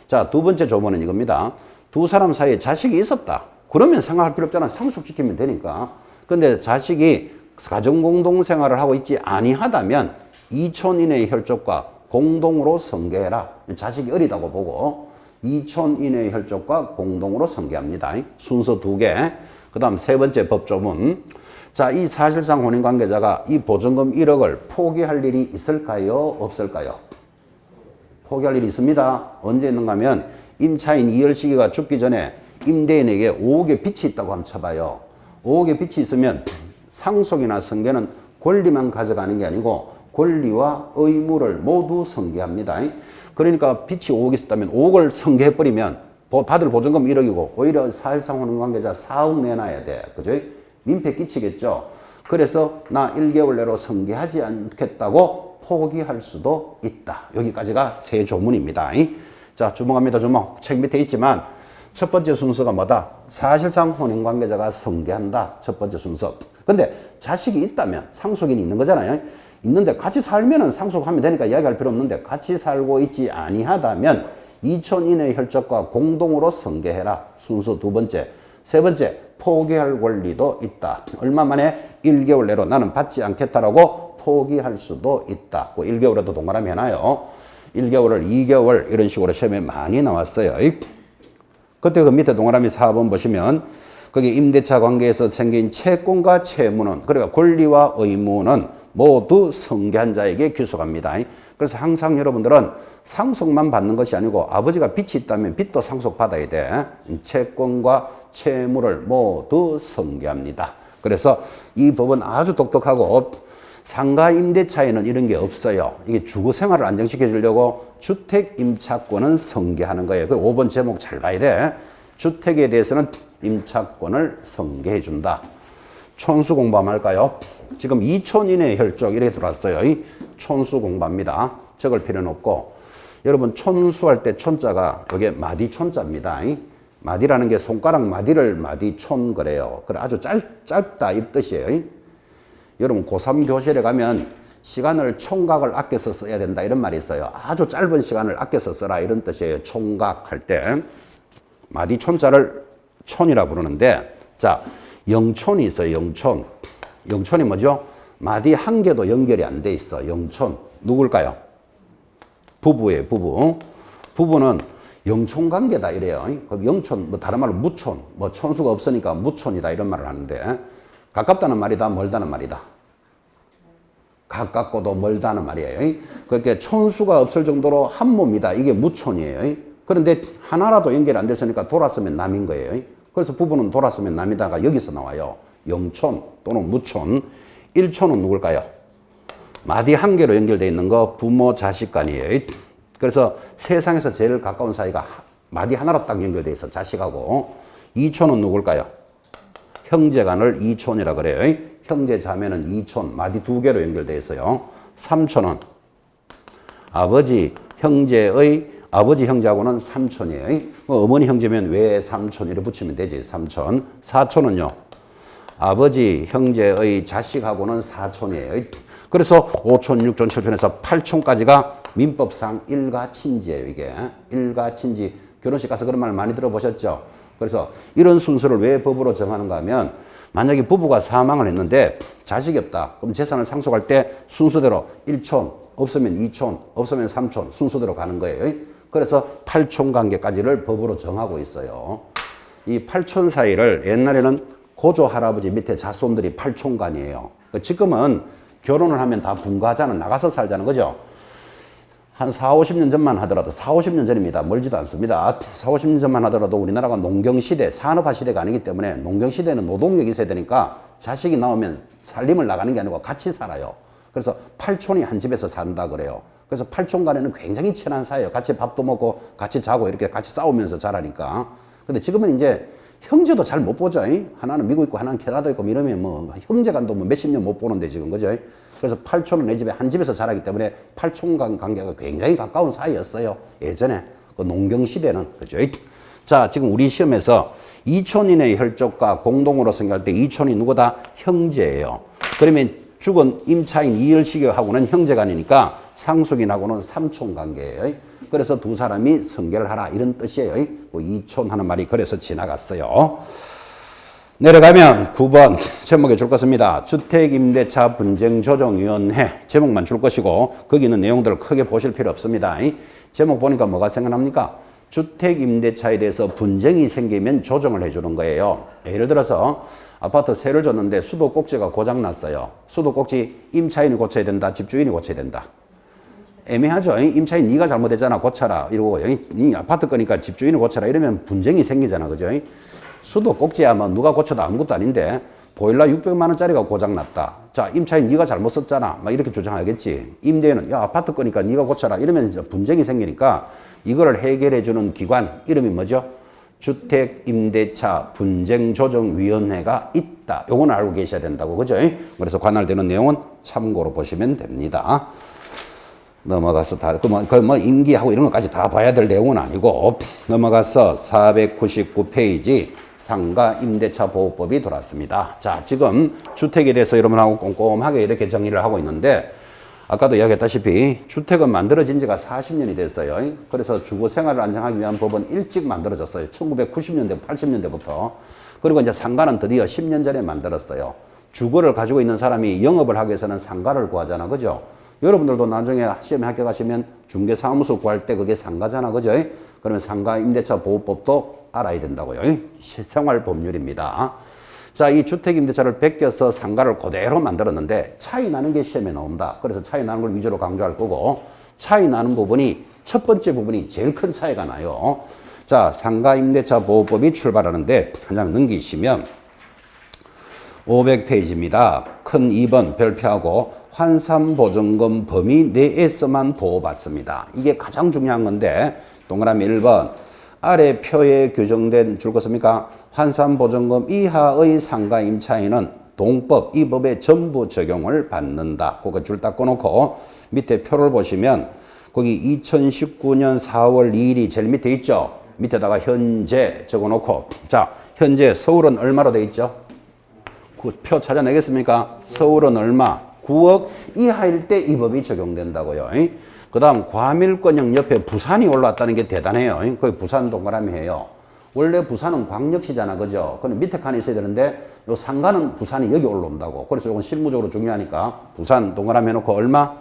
자, 두 번째 조문은 이겁니다. 두 사람 사이에 자식이 있었다. 그러면 생각할 필요 없잖아. 상속시키면 되니까. 근데 자식이 가정공동생활을 하고 있지 아니하다면 이촌 이내의 혈족과 공동으로 성계해라. 자식이 어리다고 보고 이촌 이내의 혈족과 공동으로 성계합니다. 순서 2개. 그 다음 세 번째 법조문. 자, 이 사실상 혼인관계자가 이 보증금 1억을 포기할 일이 있을까요? 없을까요? 포기할 일이 있습니다. 언제 있는가 하면 임차인 이을식이가 죽기 전에 임대인에게 5억의 빚이 있다고 한번 쳐봐요. 5억의 빚이 있으면 상속이나 성계는 권리만 가져가는 게 아니고 권리와 의무를 모두 성계합니다. 그러니까 빚이 5억 있었다면 5억을 성계해버리면 받을 보증금 1억이고 오히려 사실상 혼인관계자 4억 내놔야 돼. 그죠? 민폐 끼치겠죠. 그래서 나 1개월 내로 성계하지 않겠다고 포기할 수도 있다. 여기까지가 세 조문입니다. 자, 주목합니다. 주목. 책 밑에 있지만 첫 번째 순서가 뭐다? 사실상 혼인관계자가 성계한다. 첫 번째 순서. 근데 자식이 있다면 상속인이 있는 거잖아요. 있는데 같이 살면은 상속하면 되니까 이야기할 필요 없는데 같이 살고 있지 아니하다면 2촌 이내의 혈족과 공동으로 승계해라. 순수 두 번째. 세 번째, 포기할 권리도 있다. 얼마 만에? 1개월 내로 나는 받지 않겠다라고 포기할 수도 있다. 1개월에도 동그라미 해놔요. 1개월을 2개월 이런 식으로 시험에 많이 나왔어요. 그때 그 밑에 동그라미 4번 보시면 거기 임대차 관계에서 생긴 채권과 채무는, 그러니까 권리와 의무는 모두 승계한 자에게 귀속합니다. 그래서 항상 여러분들은 상속만 받는 것이 아니고 아버지가 빚이 있다면 빚도 상속받아야 돼. 채권과 채무를 모두 승계합니다. 그래서 이 법은 아주 똑똑하고 상가 임대차에는 이런 게 없어요. 이게 주거 생활을 안정시켜 주려고 주택 임차권은 승계하는 거예요. 그 5번 제목 잘 봐야 돼. 주택에 대해서는 임차권을 승계해 준다. 촌수 공부 한번 할까요? 지금 2촌 이내 혈족 이렇게 들어왔어요. 촌수 공부합니다. 적을 필요는 없고. 여러분 촌수할 때 촌자가 이게 마디촌자입니다. 마디라는 게 손가락 마디를 마디촌 그래요. 그래 아주 짧다 이 뜻이에요. 여러분 고3 교실에 가면 시간을 총각을 아껴서 써야 된다 이런 말이 있어요. 아주 짧은 시간을 아껴서 써라 이런 뜻이에요. 총각 할 때 마디촌자를 촌이라 부르는데, 자 영촌이 있어요. 영촌. 영촌이 뭐죠? 마디 한 개도 연결이 안 돼 있어. 영촌 누굴까요? 부부예요. 부부. 부부는 영촌 관계다 이래요. 그럼 영촌 뭐 다른 말로 무촌, 뭐 촌수가 없으니까 무촌이다 이런 말을 하는데, 가깝다는 말이다 멀다는 말이다. 가깝고도 멀다는 말이에요. 그렇게 촌수가 없을 정도로 한 몸이다. 이게 무촌이에요. 그런데 하나라도 연결 안 됐으니까 돌았으면 남인 거예요. 그래서 부부는 돌았으면 남이다가 여기서 나와요. 영촌 또는 무촌. 1촌은 누굴까요? 마디 한 개로 연결되어 있는 거 부모 자식 간이에요. 그래서 세상에서 제일 가까운 사이가 마디 하나로 딱 연결되어 있어. 자식하고. 2촌은 누굴까요? 형제 간을 2촌이라 그래요. 형제 자매는 2촌, 마디 두 개로 연결되어 있어요. 3촌은 아버지 형제하고는 3촌이에요. 어머니 형제면 외삼촌 이렇게 붙이면 되지. 3촌. 4촌은요. 아버지 형제의 자식하고는 4촌이에요. 그래서 5촌, 6촌, 7촌에서 8촌까지가 민법상 일가친지예요. 이게 일가친지. 결혼식 가서 그런 말 많이 들어보셨죠? 그래서 이런 순서를 왜 법으로 정하는가 하면, 만약에 부부가 사망을 했는데 자식이 없다. 그럼 재산을 상속할 때 순서대로 1촌, 없으면 2촌, 없으면 3촌 순서대로 가는 거예요. 그래서 8촌 관계까지를 법으로 정하고 있어요. 이 8촌 사이를 옛날에는 고조 할아버지 밑에 자손들이 8촌간이에요. 지금은 결혼을 하면 다 분가하자는, 나가서 살자는 거죠. 한 4, 50년 전만 하더라도, 4, 50년 전입니다. 멀지도 않습니다. 4, 50년 전만 하더라도 우리나라가 농경시대, 산업화 시대가 아니기 때문에, 농경시대는 노동력이 있어야 되니까 자식이 나오면 살림을 나가는 게 아니고 같이 살아요. 그래서 8촌이 한 집에서 산다 그래요. 그래서 8촌 간에는 굉장히 친한 사이예요. 같이 밥도 먹고 같이 자고 이렇게 같이 싸우면서 자라니까. 근데 지금은 이제 형제도 잘 못 보죠. 하나는 미국 있고 하나는 캐나다 있고 이러면 뭐 형제간도 뭐 몇십 년 못 보는데 지금, 그죠? 그래서 8촌은 내 집에 한 집에서 자라기 때문에 8촌 간 관계가 굉장히 가까운 사이였어요. 예전에 그 농경 시대는, 그죠? 자, 지금 우리 시험에서 2촌 이내의 혈족과 공동으로 생각할 때 2촌이 누구다? 형제예요. 그러면 죽은 임차인 이열시계하고는 형제간이니까 상속인하고는 3촌 관계예요. 그래서 두 사람이 승계를 하라 이런 뜻이에요. 2촌 하는 말이 그래서 지나갔어요. 내려가면 9번 제목에 줄 것입니다. 주택임대차 분쟁조정위원회 제목만 줄 것이고 거기 있는 내용들을 크게 보실 필요 없습니다. 제목 보니까 뭐가 생각납니까? 주택임대차에 대해서 분쟁이 생기면 조정을 해주는 거예요. 예를 들어서 아파트 세를 줬는데 수도꼭지가 고장났어요. 수도꼭지 임차인이 고쳐야 된다, 집주인이 고쳐야 된다. 애매하죠. 임차인 네가 잘못했잖아, 고쳐라 이러고, 아파트 거니까 집주인이 고쳐라 이러면 분쟁이 생기잖아, 그죠? 수도꼭지야 뭐 누가 고쳐도 아무것도 아닌데 보일러 600만 원짜리가 고장났다. 자, 임차인 네가 잘못 썼잖아, 막 이렇게 주장하겠지. 임대인은 야 아파트 거니까 네가 고쳐라 이러면 이제 분쟁이 생기니까 이거를 해결해 주는 기관 이름이 뭐죠? 주택임대차 분쟁조정위원회가 있다. 요건 알고 계셔야 된다고, 그죠? 그래서 관할되는 내용은 참고로 보시면 됩니다. 넘어가서 뭐 임기하고 이런 것까지 다 봐야 될 내용은 아니고, 넘어가서 499페이지 상가 임대차 보호법이 돌아왔습니다. 자, 지금 주택에 대해서 여러분하고 꼼꼼하게 이렇게 정리를 하고 있는데, 아까도 이야기했다시피 주택은 만들어진 지가 40년이 됐어요. 그래서 주거 생활을 안정하기 위한 법은 일찍 만들어졌어요. 1990년대, 80년대부터. 그리고 이제 상가는 드디어 10년 전에 만들었어요. 주거를 가지고 있는 사람이 영업을 하기 위해서는 상가를 구하잖아. 그죠? 여러분들도 나중에 시험에 합격하시면 중개사무소 구할 때 그게 상가잖아. 그죠? 그러면 상가 임대차 보호법도 알아야 된다고요. 생활 법률입니다. 자, 이 주택임대차를 베껴서 상가를 그대로 만들었는데 차이 나는 게 시험에 나온다. 그래서 차이 나는 걸 위주로 강조할 거고, 차이 나는 부분이 첫 번째 부분이 제일 큰 차이가 나요. 자, 상가임대차 보호법이 출발하는데 한 장 넘기시면 500페이지입니다. 큰 2번 별표하고 환산보증금 범위 내에서만 보호받습니다. 이게 가장 중요한 건데 동그라미 1번 아래 표에 규정된 줄 것입니까? 환산보증금 이하의 상가임차인은 동법, 이 법에 전부 적용을 받는다. 그거 줄 딱 꺼놓고 밑에 표를 보시면 거기 2019년 4월 2일이 제일 밑에 있죠? 밑에다가 현재 적어놓고 자, 현재 서울은 얼마로 돼 있죠? 그 표 찾아내겠습니까? 서울은 얼마? 9억 이하일 때 이 법이 적용된다고요. 그 다음 과밀권역 옆에 부산이 올라왔다는 게 대단해요. 거기 부산 동그라미예요. 원래 부산은 광역시잖아. 그죠? 그럼 밑에 칸에 있어야 되는데 요 상가는 부산이 여기 올라온다고. 그래서 이건 실무적으로 중요하니까 부산 동그라미 해놓고 얼마?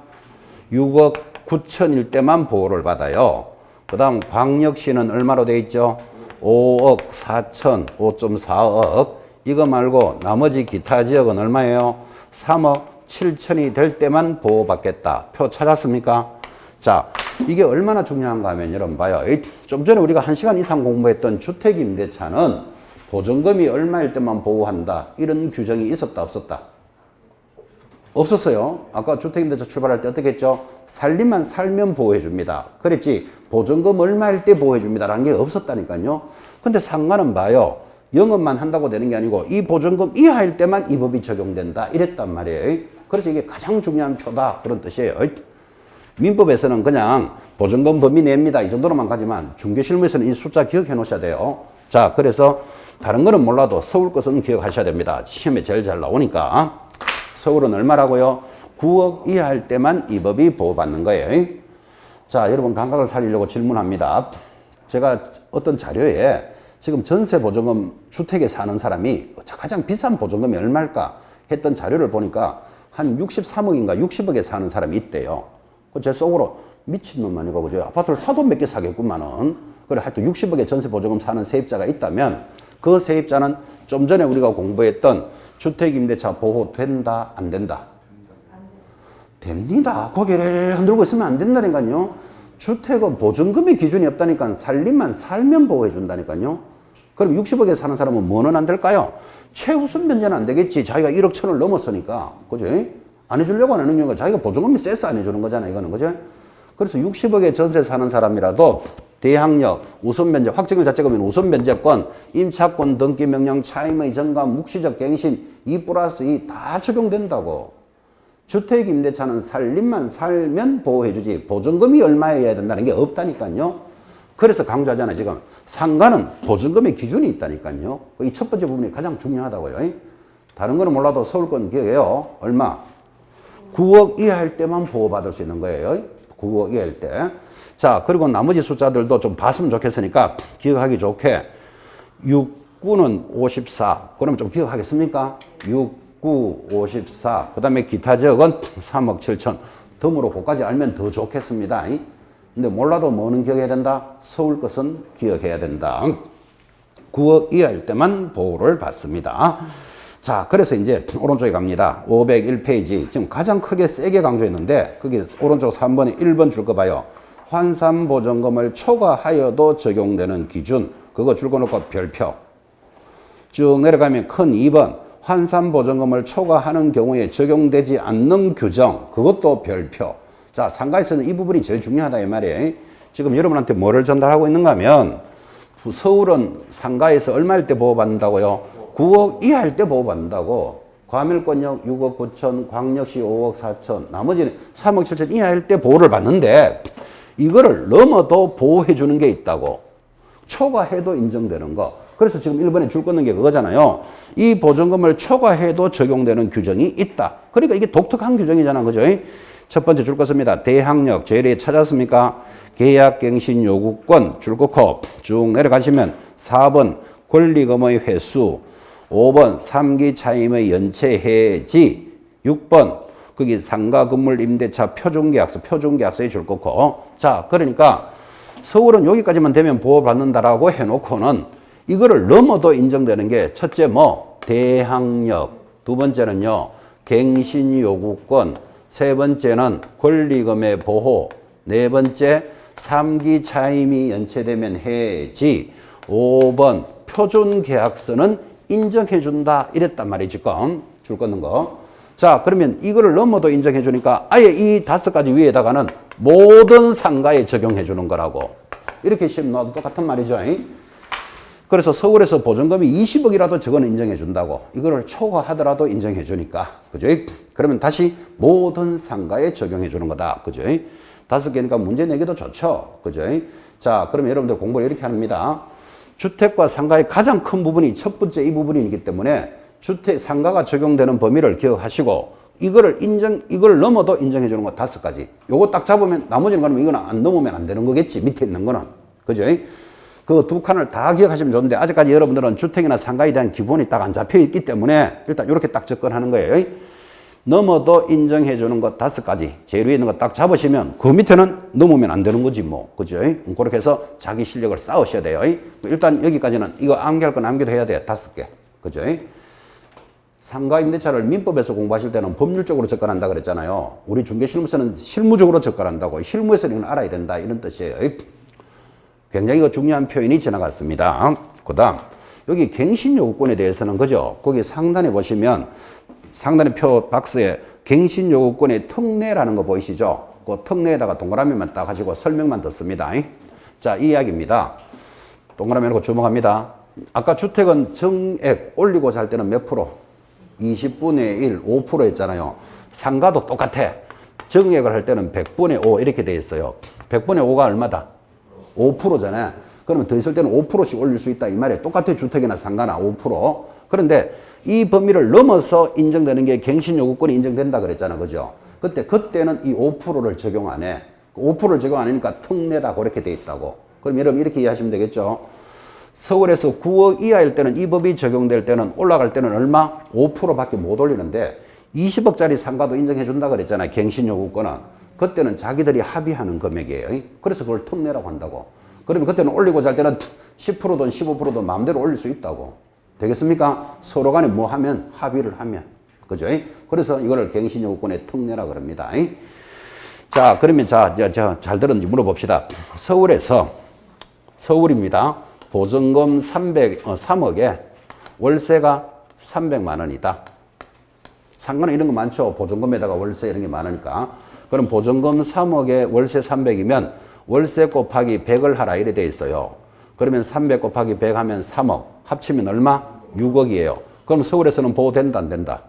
6억 9천일 때만 보호를 받아요. 그 다음 광역시는 얼마로 돼 있죠? 5억 4천, 5.4억. 이거 말고 나머지 기타 지역은 얼마예요? 3억 7천이 될 때만 보호받겠다. 표 찾았습니까? 자, 이게 얼마나 중요한가 하면 여러분 봐요. 좀 전에 우리가 1시간 이상 공부했던 주택임대차는 보증금이 얼마일 때만 보호한다. 이런 규정이 있었다 없었다? 없었어요. 아까 주택임대차 출발할 때 어떻게 했죠? 살림만 살면 보호해 줍니다. 그랬지 보증금 얼마일 때 보호해 줍니다 라는 게 없었다니까요. 근데 상가는 봐요. 영업만 한다고 되는 게 아니고 이 보증금 이하일 때만 이 법이 적용된다 이랬단 말이에요. 그래서 이게 가장 중요한 표다 그런 뜻이에요. 민법에서는 그냥 보증금 범위 냅니다 이 정도로만 가지만 중개실무에서는 이 숫자 기억해 놓으셔야 돼요. 자, 그래서 다른 거는 몰라도 서울 것은 기억하셔야 됩니다. 시험에 제일 잘 나오니까. 서울은 얼마라고요? 9억 이하일 때만 이 법이 보호받는 거예요. 자, 여러분 감각을 살리려고 질문합니다. 제가 어떤 자료에 지금 전세보증금 주택에 사는 사람이 가장 비싼 보증금이 얼마일까 했던 자료를 보니까 한 63억인가 60억에 사는 사람이 있대요. 제 속으로 미친놈 아니고 그죠? 아파트를 사도 몇 개 사겠구만은. 그래 하여튼 60억에 전세보증금 사는 세입자가 있다면 그 세입자는 좀 전에 우리가 공부했던 주택임대차 보호 된다 안 된다? 됩니다. 고개를 흔들고 있으면 안 된다니까요. 주택은 보증금의 기준이 없다니까 살림만 살면 보호해 준다니까요. 그럼 60억에 사는 사람은 뭐는 안 될까요? 최우선 면제는 안 되겠지. 자기가 1억 천을 넘었으니까. 그죠? 안 해주려고 안 해주는 거 자기가 보증금이 세서 안 해주는 거잖아. 이거는. 그죠? 그래서 60억에 전세 사는 사람이라도 대항력, 우선 면제, 확정일 자체금인 우선 면제권, 임차권 등기 명령, 차임의 전감, 묵시적 갱신, 2+2 다 적용된다고. 주택임대차는 살림만 살면 보호해주지 보증금이 얼마여야 된다는 게 없다니까요. 그래서 강조하잖아요. 지금 상가는 보증금의 기준이 있다니까요. 이 첫 번째 부분이 가장 중요하다고요. 다른 거는 몰라도 서울권 기억해요. 얼마? 9억 이하일 때만 보호받을 수 있는 거예요. 9억 이하일 때. 자, 그리고 나머지 숫자들도 좀 봤으면 좋겠으니까 기억하기 좋게 6, 9는 54. 그러면 좀 기억하겠습니까? 6, 9, 54. 그 다음에 기타 지역은 3억 7천. 덤으로 그까지 알면 더 좋겠습니다. 근데 몰라도 뭐는 기억해야 된다? 서울 것은 기억해야 된다. 9억 이하일 때만 보호를 받습니다. 자, 그래서 이제 오른쪽에 갑니다. 501페이지. 지금 가장 크게 세게 강조했는데, 거기 오른쪽 3번에 1번 줄 거 봐요. 환산보증금을 초과하여도 적용되는 기준. 그거 줄 거 놓고 별표. 쭉 내려가면 큰 2번. 환산보증금을 초과하는 경우에 적용되지 않는 규정. 그것도 별표. 자, 상가에서는 이 부분이 제일 중요하다 이 말이에요. 지금 여러분한테 뭐를 전달하고 있는가 하면 서울은 상가에서 얼마일 때 보호받는다고요? 9억 이하일 때 보호받는다고. 과밀권역 6억 9천, 광역시 5억 4천, 나머지는 3억 7천 이하일 때 보호를 받는데 이거를 넘어도 보호해 주는 게 있다고. 초과해도 인정되는 거. 그래서 지금 1번에 줄 끊는 게 그거잖아요. 이 보증금을 초과해도 적용되는 규정이 있다. 그러니까 이게 독특한 규정이잖아. 그죠? 첫 번째 줄 것입니다. 대항력 제일에 찾았습니까? 계약갱신 요구권 줄 것고 쭉 내려가시면 4번 권리금의 회수, 5번 3기 차임의 연체 해지, 6번 거기 상가 건물 임대차 표준계약서에 줄 거고. 자, 그러니까 서울은 여기까지만 되면 보호받는다라고 해놓고는 이거를 넘어도 인정되는 게 첫째 뭐 대항력, 두 번째는요 갱신요구권, 세 번째는 권리금의 보호, 네 번째 3기 차임이 연체되면 해지, 5번 표준계약서는 인정해준다 이랬단 말이지. 지금 줄 거는 거. 자, 그러면 이거를 넘어도 인정해 주니까 아예 이 5가지 위에다가는 모든 상가에 적용해 주는 거라고. 이렇게 시험 나와도 똑같은 말이죠. 그래서 서울에서 보증금이 20억이라도 저거는 인정해 준다고. 이거를 초과하더라도 인정해 주니까. 그죠? 그러면 다시 모든 상가에 적용해 주는 거다. 그죠? 5개니까 문제 내기도 좋죠. 그죠? 자, 그러면 여러분들 공부를 이렇게 합니다. 주택과 상가의 가장 큰 부분이 첫 번째 이 부분이기 때문에 주택, 상가가 적용되는 범위를 기억하시고 이걸 넘어도 인정해 주는 거 5가지. 요거 딱 잡으면 나머지는 그러면 이거는 안 넘으면 안 되는 거겠지. 밑에 있는 거는. 그죠? 그 두 칸을 다 기억하시면 좋은데 아직까지 여러분들은 주택이나 상가에 대한 기본이 딱 안 잡혀 있기 때문에 일단 이렇게 딱 접근하는 거예요. 넘어도 인정해 주는 것 5가지. 제일 위에 있는 거 딱 잡으시면 그 밑에는 넘으면 안 되는 거지 뭐. 그죠? 그렇게 해서 자기 실력을 쌓으셔야 돼요. 일단 여기까지는 이거 암기할 건 암기도 해야 돼요. 5개. 그죠? 상가 임대차를 민법에서 공부하실 때는 법률적으로 접근한다 그랬잖아요. 우리 중개실무서는 실무적으로 접근한다고. 실무에서는 이건 알아야 된다 이런 뜻이에요. 굉장히 중요한 표현이 지나갔습니다. 그 다음 여기 갱신요구권에 대해서는 그죠? 거기 상단에 보시면 상단의 표 박스에 갱신요구권의 특례라는 거 보이시죠? 그 특례에다가 동그라미만 딱 하시고 설명만 듣습니다. 자, 이 이야기입니다. 동그라미 놓고 주목합니다. 아까 주택은 정액 올리고자 할 때는 몇 프로? 20분의 1, 5% 했잖아요. 상가도 똑같아. 정액을 할 때는 100분의 5 이렇게 돼 있어요. 100분의 5가 얼마다? 5%잖아요. 그러면 더 있을 때는 5%씩 올릴 수 있다 이 말이에요. 똑같아 주택이나 상가나 5%. 그런데 이 범위를 넘어서 인정되는 게 갱신요구권이 인정된다 그랬잖아. 그죠? 그때는 이 5%를 적용 안 해. 5%를 적용 안 하니까 특례다 그렇게 돼 있다고. 그럼 여러분 이렇게 이해하시면 되겠죠? 서울에서 9억 이하일 때는 이 법이 적용될 때는 올라갈 때는 얼마? 5%밖에 못 올리는데 20억짜리 상가도 인정해 준다 그랬잖아요. 갱신요구권은. 그때는 자기들이 합의하는 금액이에요. 그래서 그걸 특례라고 한다고. 그러면 그때는 올리고자 할 때는 10%든 15%든 마음대로 올릴 수 있다고. 되겠습니까? 서로 간에 뭐 하면? 합의를 하면. 그죠? 그래서 이거를 갱신요구권의 특례라고 그럽니다. 자, 그러면 잘 들었는지 물어봅시다. 서울입니다. 보증금 3억에 월세가 300만 원이다. 상가는 이런 거 많죠. 보증금에다가 월세 이런 게 많으니까. 그럼 보증금 3억에 월세 300이면 월세 곱하기 100을 하라 이래 돼 있어요. 그러면 300 곱하기 100 하면 3억. 합치면 얼마? 6억이에요. 그럼 서울에서는 보호된다 안 된다?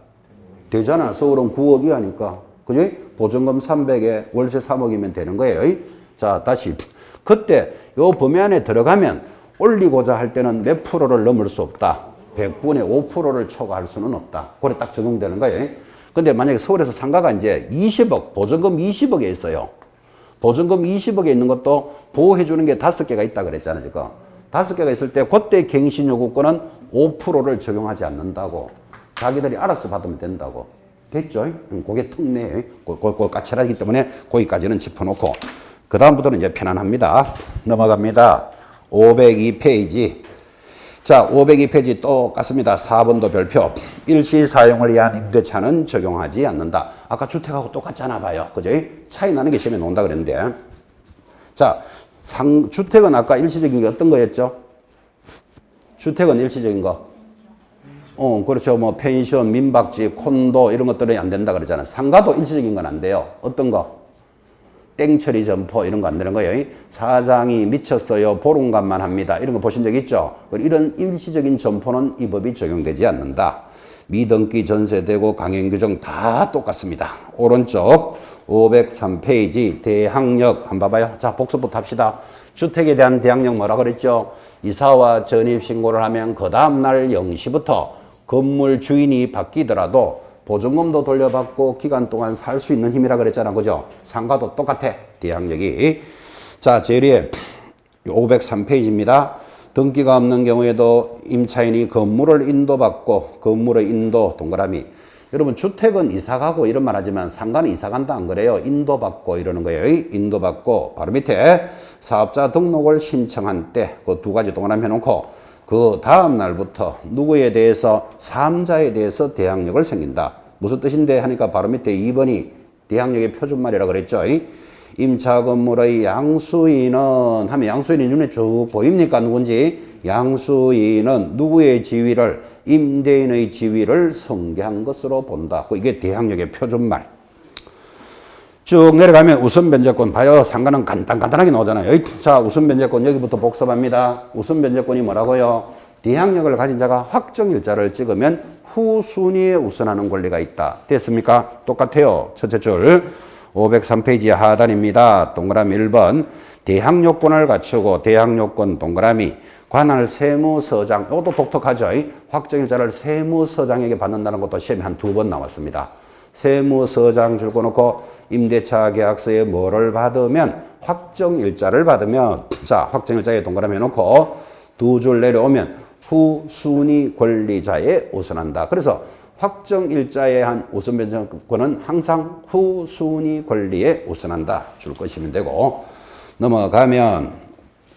되잖아. 서울은 9억 이하니까. 그죠? 보증금 300에 월세 3억이면 되는 거예요. 자, 다시. 그때 요 범위 안에 들어가면 올리고자 할 때는 몇 프로를 넘을 수 없다. 100분의 5%를 초과할 수는 없다. 그래 딱 적용되는 거예요. 근데 만약에 서울에서 상가가 이제 20억, 보증금 20억에 있어요. 보증금 20억에 있는 것도 보호해주는 게 5개가 있다 그랬잖아요, 지금. 5개가 있을 때 그때 갱신요구권은 5%를 적용하지 않는다고. 자기들이 알아서 받으면 된다고. 됐죠? 그게 특례예요. 그거 까칠하기 때문에 거기까지는 짚어놓고. 그 다음부터는 이제 편안합니다. 넘어갑니다. 502페이지. 자, 502페이지 똑같습니다. 4번도 별표. 일시 사용을 위한 임대차는 적용하지 않는다. 아까 주택하고 똑같잖아 봐요. 그죠? 차이 나는 게 시험에 나온다 그랬는데. 자, 주택은 아까 일시적인 게 어떤 거였죠? 주택은 일시적인 거. 그렇죠. 뭐 펜션, 민박집, 콘도 이런 것들이 안 된다 그러잖아. 상가도 일시적인 건 안 돼요. 어떤 거? 땡처리 점포 이런 거 안 되는 거예요. 사장이 미쳤어요. 보름간만 합니다. 이런 거 보신 적 있죠? 이런 일시적인 점포는 이 법이 적용되지 않는다. 미등기 전세되고 강행규정 다 똑같습니다. 오른쪽 503페이지 대항력 한번 봐봐요. 자, 복습부터 합시다. 주택에 대한 대항력 뭐라 그랬죠? 이사와 전입신고를 하면 그 다음날 0시부터 건물 주인이 바뀌더라도 보증금도 돌려받고 기간 동안 살 수 있는 힘이라 그랬잖아. 그죠? 상가도 똑같아. 대항력이. 자, 제리에 503페이지입니다. 등기가 없는 경우에도 임차인이 건물을 인도받고 건물의 인도 동그라미. 여러분 주택은 이사가고 이런 말 하지만 상가는 이사간다 안 그래요. 인도받고 이러는 거예요. 인도받고 바로 밑에 사업자 등록을 신청한 때 그 두 가지 동그라미 해놓고 그 다음 날부터 누구에 대해서 사업자에 대해서 대항력을 생긴다. 무슨 뜻인데 하니까 바로 밑에 2번이 대항력의 표준말이라고 그랬죠. 임차 건물의 양수인은 하면 양수인이 눈에 쭉 보입니까? 누군지. 양수인은 누구의 지위를 임대인의 지위를 승계한 것으로 본다. 이게 대항력의 표준말. 쭉 내려가면 우선변제권 봐요. 상가는 간단하게 나오잖아요. 자, 우선변제권 여기부터 복습합니다. 우선변제권이 뭐라고요? 대항력을 가진 자가 확정일자를 찍으면 후순위에 우선하는 권리가 있다. 됐습니까? 똑같아요. 첫째 줄 503페이지 하단입니다. 동그라미 1번 대항요건을 갖추고 대항요건 동그라미 관할 세무서장. 이것도 독특하죠. 확정일자를 세무서장에게 받는다는 것도 시험에 한 2번 나왔습니다. 세무서장 줄 거놓고 임대차 계약서에 뭐를 받으면 확정일자를 받으면 자 확정일자에 동그라미 해놓고 2줄 내려오면 후순위 권리자에 우선한다. 그래서 확정일자에 한 우선변제권은 항상 후순위 권리에 우선한다. 줄 것이면 되고 넘어가면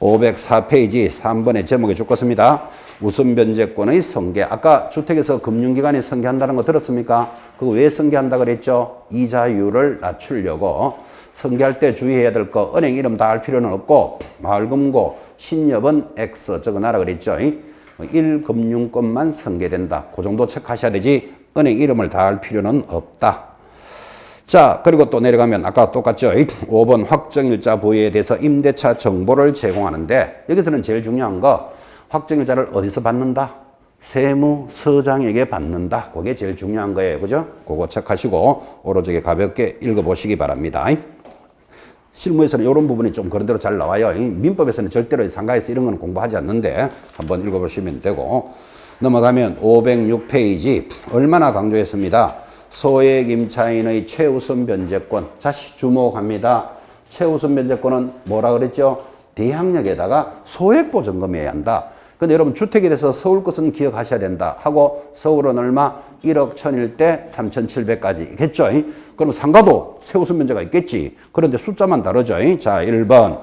504페이지 3번의 제목에 줄 것입니다. 우선변제권의 승계. 아까 주택에서 금융기관이 승계한다는 거 들었습니까? 그거 왜 승계한다 그랬죠? 이자율을 낮추려고. 승계할 때 주의해야 될 거 은행 이름 다 알 필요는 없고 마을금고 신협은 X 적어놔라 그랬죠? 1금융권만 승계된다. 그 정도 체크하셔야 되지 은행 이름을 다 알 필요는 없다. 자, 그리고 또 내려가면 아까 똑같죠? 5번 확정일자 부여에 대해서 임대차 정보를 제공하는데 여기서는 제일 중요한 거 확정일자를 어디서 받는다? 세무서장에게 받는다. 그게 제일 중요한 거예요. 그죠? 그거 체크하시고 오로지 가볍게 읽어보시기 바랍니다. 실무에서는 이런 부분이 좀 그런 대로 잘 나와요. 민법에서는 절대로 상가에서 이런 건 공부하지 않는데 한번 읽어보시면 되고 넘어가면 506페이지 얼마나 강조했습니다. 소액 임차인의 최우선 변제권. 다시 주목합니다. 최우선 변제권은 뭐라 그랬죠? 대항력에다가 소액 보증금이어야 한다. 근데 여러분 주택에 대해서 서울 것은 기억하셔야 된다 하고 서울은 얼마? 1억 1000일 때 3700까지 있겠죠. 그럼 상가도 최우선 변제가 있겠지. 그런데 숫자만 다르죠. 자, 1번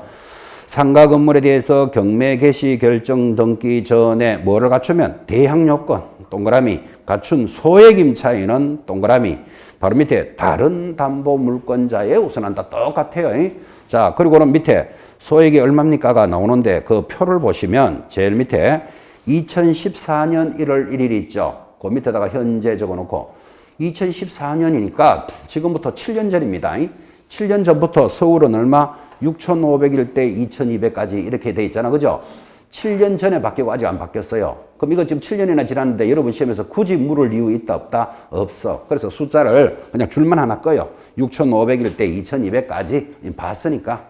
상가 건물에 대해서 경매 개시 결정 등기 전에 뭐를 갖추면 대항요건 동그라미 갖춘 소액 임차인은 동그라미 바로 밑에 다른 담보 물권자에 우선한다. 똑같아요. 자, 그리고는 밑에 소액이 얼마입니까가 나오는데 그 표를 보시면 제일 밑에 2014년 1월 1일 있죠. 그 밑에다가 현재 적어놓고 2014년이니까 지금부터 7년 전입니다. 7년 전부터 서울은 얼마? 6,500일 때 2,200까지 이렇게 돼 있잖아. 그죠? 7년 전에 바뀌고 아직 안 바뀌었어요. 그럼 이거 지금 7년이나 지났는데 여러분 시험에서 굳이 물을 이유 있다 없다? 없어. 그래서 숫자를 그냥 줄만 하나 꺼요. 6,500일 때 2,200까지 봤으니까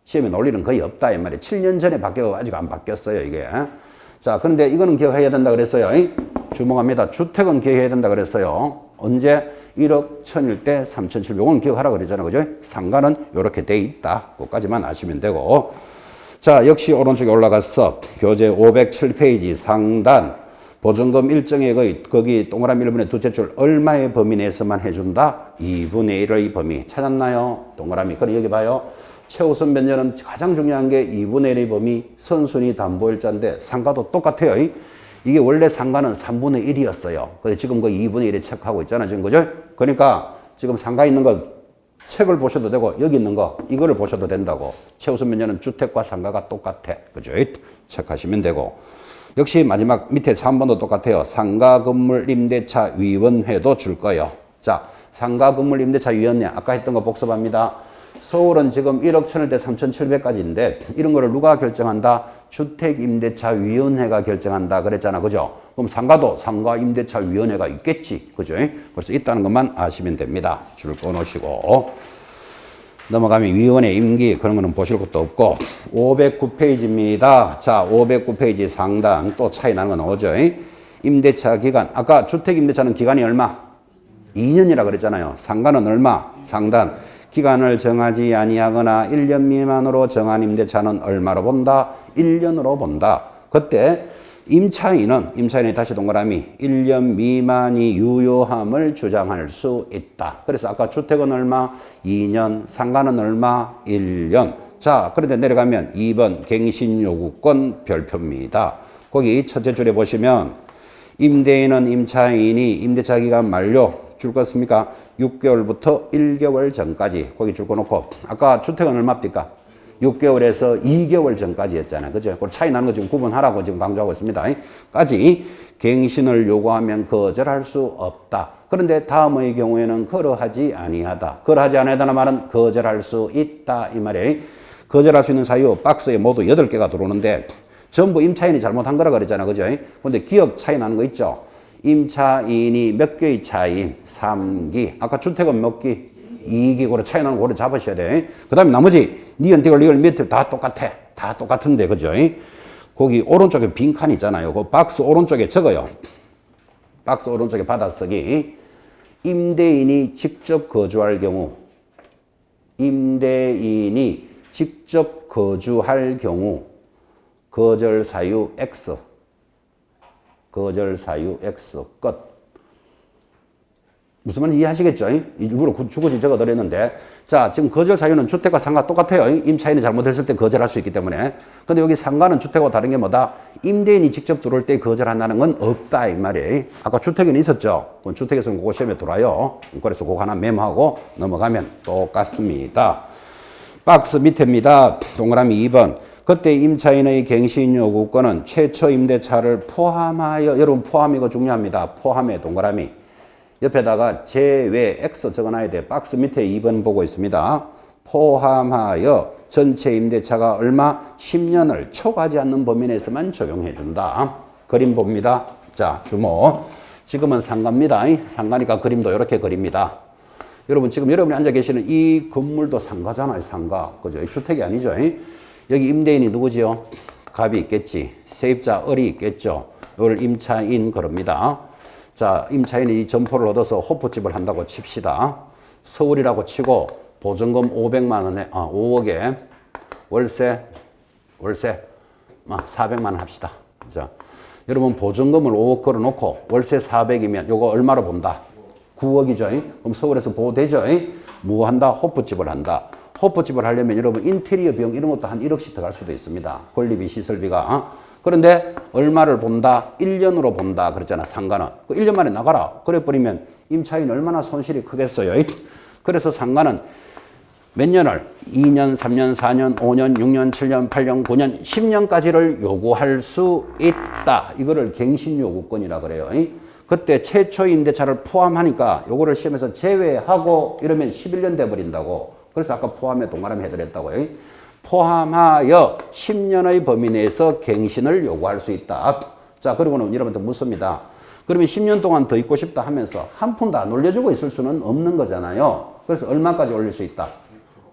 시험에 놓을 일은 거의 없다 이 말이에요. 7년 전에 바뀌고 아직 안 바뀌었어요 이게. 자, 그런데 이거는 기억해야 된다 그랬어요. 주목합니다. 주택은 기억해야 된다 그랬어요. 언제? 1억 1000일 때 3,700원 기억하라 그랬잖아요. 그죠? 상가는 이렇게 돼 있다. 그것까지만 아시면 되고. 자, 역시 오른쪽에 올라가서 교재 507페이지 상단 보증금 일정액의 거기 동그라미 1번의 둘째 줄 얼마의 범위 내에서만 해준다? 2분의 1의 범위 찾았나요? 동그라미. 그럼 여기 봐요. 최우선 변제는 가장 중요한 게 2분의 1의 범위 선순위 담보일자인데 상가도 똑같아요. 이게 원래 상가는 3분의 1이었어요. 근데 지금 그 2분의 1에 체크하고 있잖아요. 지금 그죠? 그러니까 지금 상가 있는 거 책을 보셔도 되고 여기 있는 거 이거를 보셔도 된다고. 최우선 변제는 주택과 상가가 똑같아. 그죠? 체크하시면 되고. 역시 마지막 밑에 3번도 똑같아요. 상가 건물 임대차 위원회도 줄 거예요. 자, 상가 건물 임대차 위원회 아까 했던 거 복습합니다. 서울은 지금 1억 1000일 때 3,700까지인데 이런 거를 누가 결정한다? 주택임대차위원회가 결정한다 그랬잖아. 그죠? 그럼 상가도 상가임대차위원회가 있겠지. 그죠? 그래서 있다는 것만 아시면 됩니다. 줄 꺼놓으시고 넘어가면 위원회 임기 그런 거는 보실 것도 없고 509페이지입니다. 자, 509페이지 상단 또 차이 나는 거 나오죠. 임대차 기간 아까 주택임대차는 기간이 얼마? 2년이라 그랬잖아요. 상가는 얼마? 상단. 기간을 정하지 아니하거나 1년 미만으로 정한 임대차는 얼마로 본다? 1년으로 본다. 그때 임차인이 다시 동그라미 1년 미만이 유효함을 주장할 수 있다. 그래서 아까 주택은 얼마? 2년, 상가는 얼마? 1년. 자, 그런데 내려가면 2번 갱신요구권 별표입니다. 거기 첫째 줄에 보시면 임대인은 임차인이 임대차 기간 만료 줄 것입니까? 6개월부터 1개월 전까지 거기 줄 거 놓고 아까 주택은 얼마입니까? 6개월에서 2개월 전까지 했잖아요. 그죠? 그 차이 나는 거 지금 구분하라고 지금 강조하고 있습니다. 까지 갱신을 요구하면 거절할 수 없다. 그런데 다음의 경우에는 거러하지 아니하다. 거러하지 아니하다는 말은 거절할 수 있다. 이 말이에요. 거절할 수 있는 사유 박스에 모두 8개가 들어오는데 전부 임차인이 잘못한 거라 그랬잖아요. 그죠? 근데 기억 차이 나는 거 있죠? 임차인이 몇 개의 차임? 3기. 아까 주택은 몇 기? 2기고로 차이 나는 거를 잡으셔야 돼. 그 다음에 나머지 니은택을 리을 밑에 다 똑같아. 다 똑같은데 그죠? 거기 오른쪽에 빈칸 있잖아요. 그 박스 오른쪽에 적어요. 박스 오른쪽에 받아쓰기. 임대인이 직접 거주할 경우 임대인이 직접 거주할 경우 거절 사유 X 거절 사유 X 끝. 무슨 말인지 이해하시겠죠? 일부러 주거지 적어드렸는데 자 지금 거절 사유는 주택과 상가 똑같아요. 임차인이 잘못했을 때 거절할 수 있기 때문에. 근데 여기 상가는 주택과 다른 게 뭐다? 임대인이 직접 들어올 때 거절한다는 건 없다 이 말이에요. 아까 주택에는 있었죠? 그럼 주택에서는 그거 시험에 들어와요. 그래서 그거 하나 메모하고 넘어가면 똑같습니다. 박스 밑에입니다. 동그라미 2번. 그때 임차인의 갱신 요구권은 최초 임대차를 포함하여 여러분 포함 이거 중요합니다. 포함에 동그라미 옆에다가 제외 X 적어놔야 돼. 박스 밑에 2번 보고 있습니다. 포함하여 전체 임대차가 얼마? 10년을 초과하지 않는 범위 내에서만 적용해 준다. 그림 봅니다. 자, 주목. 지금은 상가입니다. 상가니까 그림도 이렇게 그립니다. 여러분 지금 여러분이 앉아 계시는 이 건물도 상가잖아요. 상가. 그죠? 주택이 아니죠. 여기 임대인이 누구지요? 갑이 있겠지. 세입자 을이 있겠죠. 이걸 임차인 그럽니다. 자, 임차인이 이 점포를 얻어서 호프집을 한다고 칩시다. 서울이라고 치고 보증금 500만 원에 5억에 월세 400만 원 합시다. 자, 여러분 보증금을 5억 걸어 놓고 월세 400이면 요거 얼마로 본다? 9억이죠. 그럼 서울에서 보호되죠. 뭐 한다? 호프집을 한다. 호프집을 하려면 여러분 인테리어 비용 이런 것도 한 1억씩 들어갈 수도 있습니다. 권리비, 시설비가. 그런데 얼마를 본다? 1년으로 본다. 그랬잖아, 상가는. 그 1년 만에 나가라. 그래 버리면 임차인 얼마나 손실이 크겠어요. 그래서 상가는 몇 년을? 2년, 3년, 4년, 5년, 6년, 7년, 8년, 9년, 10년까지를 요구할 수 있다. 이거를 갱신요구권이라 그래요. 그때 최초 임대차를 포함하니까 요거를 시험에서 제외하고 이러면 11년 돼버린다고. 그래서 아까 포함에 동그라미 해드렸다고요. 포함하여 10년의 범위 내에서 갱신을 요구할 수 있다. 자, 그리고는 여러분한테 묻습니다. 그러면 10년 동안 더 있고 싶다 하면서 한 푼도 안 올려주고 있을 수는 없는 거잖아요. 그래서 얼마까지 올릴 수 있다?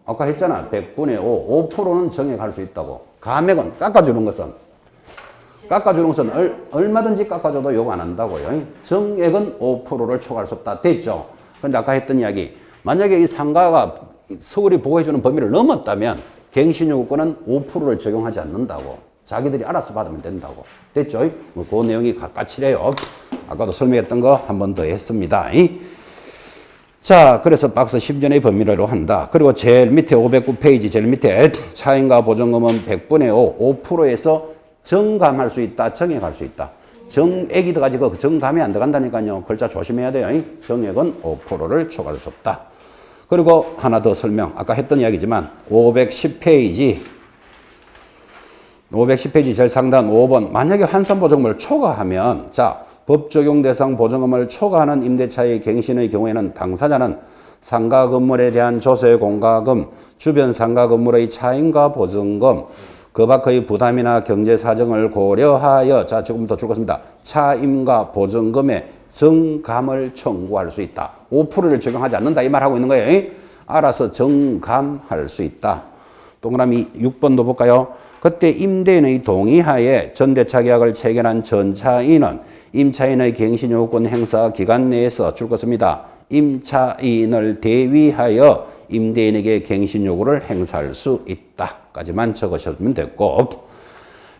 아까 했잖아. 100분의 5. 5%는 정액할 수 있다고. 감액은 깎아주는 것은 얼마든지 깎아줘도 요구 안 한다고요. 정액은 5%를 초과할 수 없다. 됐죠? 근데 아까 했던 이야기. 만약에 이 상가가 서울이 보호해주는 범위를 넘었다면 갱신요구권은 5%를 적용하지 않는다고. 자기들이 알아서 받으면 된다고. 됐죠? 그 내용이 까칠해요. 아까도 설명했던 거 한 번 더 했습니다. 자, 그래서 박스 10년의 범위로 한다. 그리고 제일 밑에 509페이지 제일 밑에 차임과 보증금은 100분의 5, 5%에서 정감할 수 있다. 정액할 수 있다. 정액이 들어가지고 그 정감이 안 들어간다니까요. 글자 조심해야 돼요. 정액은 5%를 초과할 수 없다. 그리고 하나 더 설명. 아까 했던 이야기지만 510페이지 제일 상단 5번. 만약에 환산보증금을 초과하면 자, 법 적용 대상 보증금을 초과하는 임대차의 갱신의 경우에는 당사자는 상가 건물에 대한 조세 공과금, 주변 상가 건물의 차임과 보증금, 그 밖의 부담이나 경제 사정을 고려하여 자, 지금부터 줄 것입니다. 차임과 보증금의 정감을 청구할 수 있다. 5%를 적용하지 않는다 이 말하고 있는 거예요. 알아서 정감할 수 있다. 동그라미 6번도 볼까요? 그때 임대인의 동의하에 전대차 계약을 체결한 전차인은 임차인의 갱신요구권 행사 기간 내에서 줄 것입니다. 임차인을 대위하여 임대인에게 갱신 요구를 행사할 수 있다까지만 적으시면 됐고,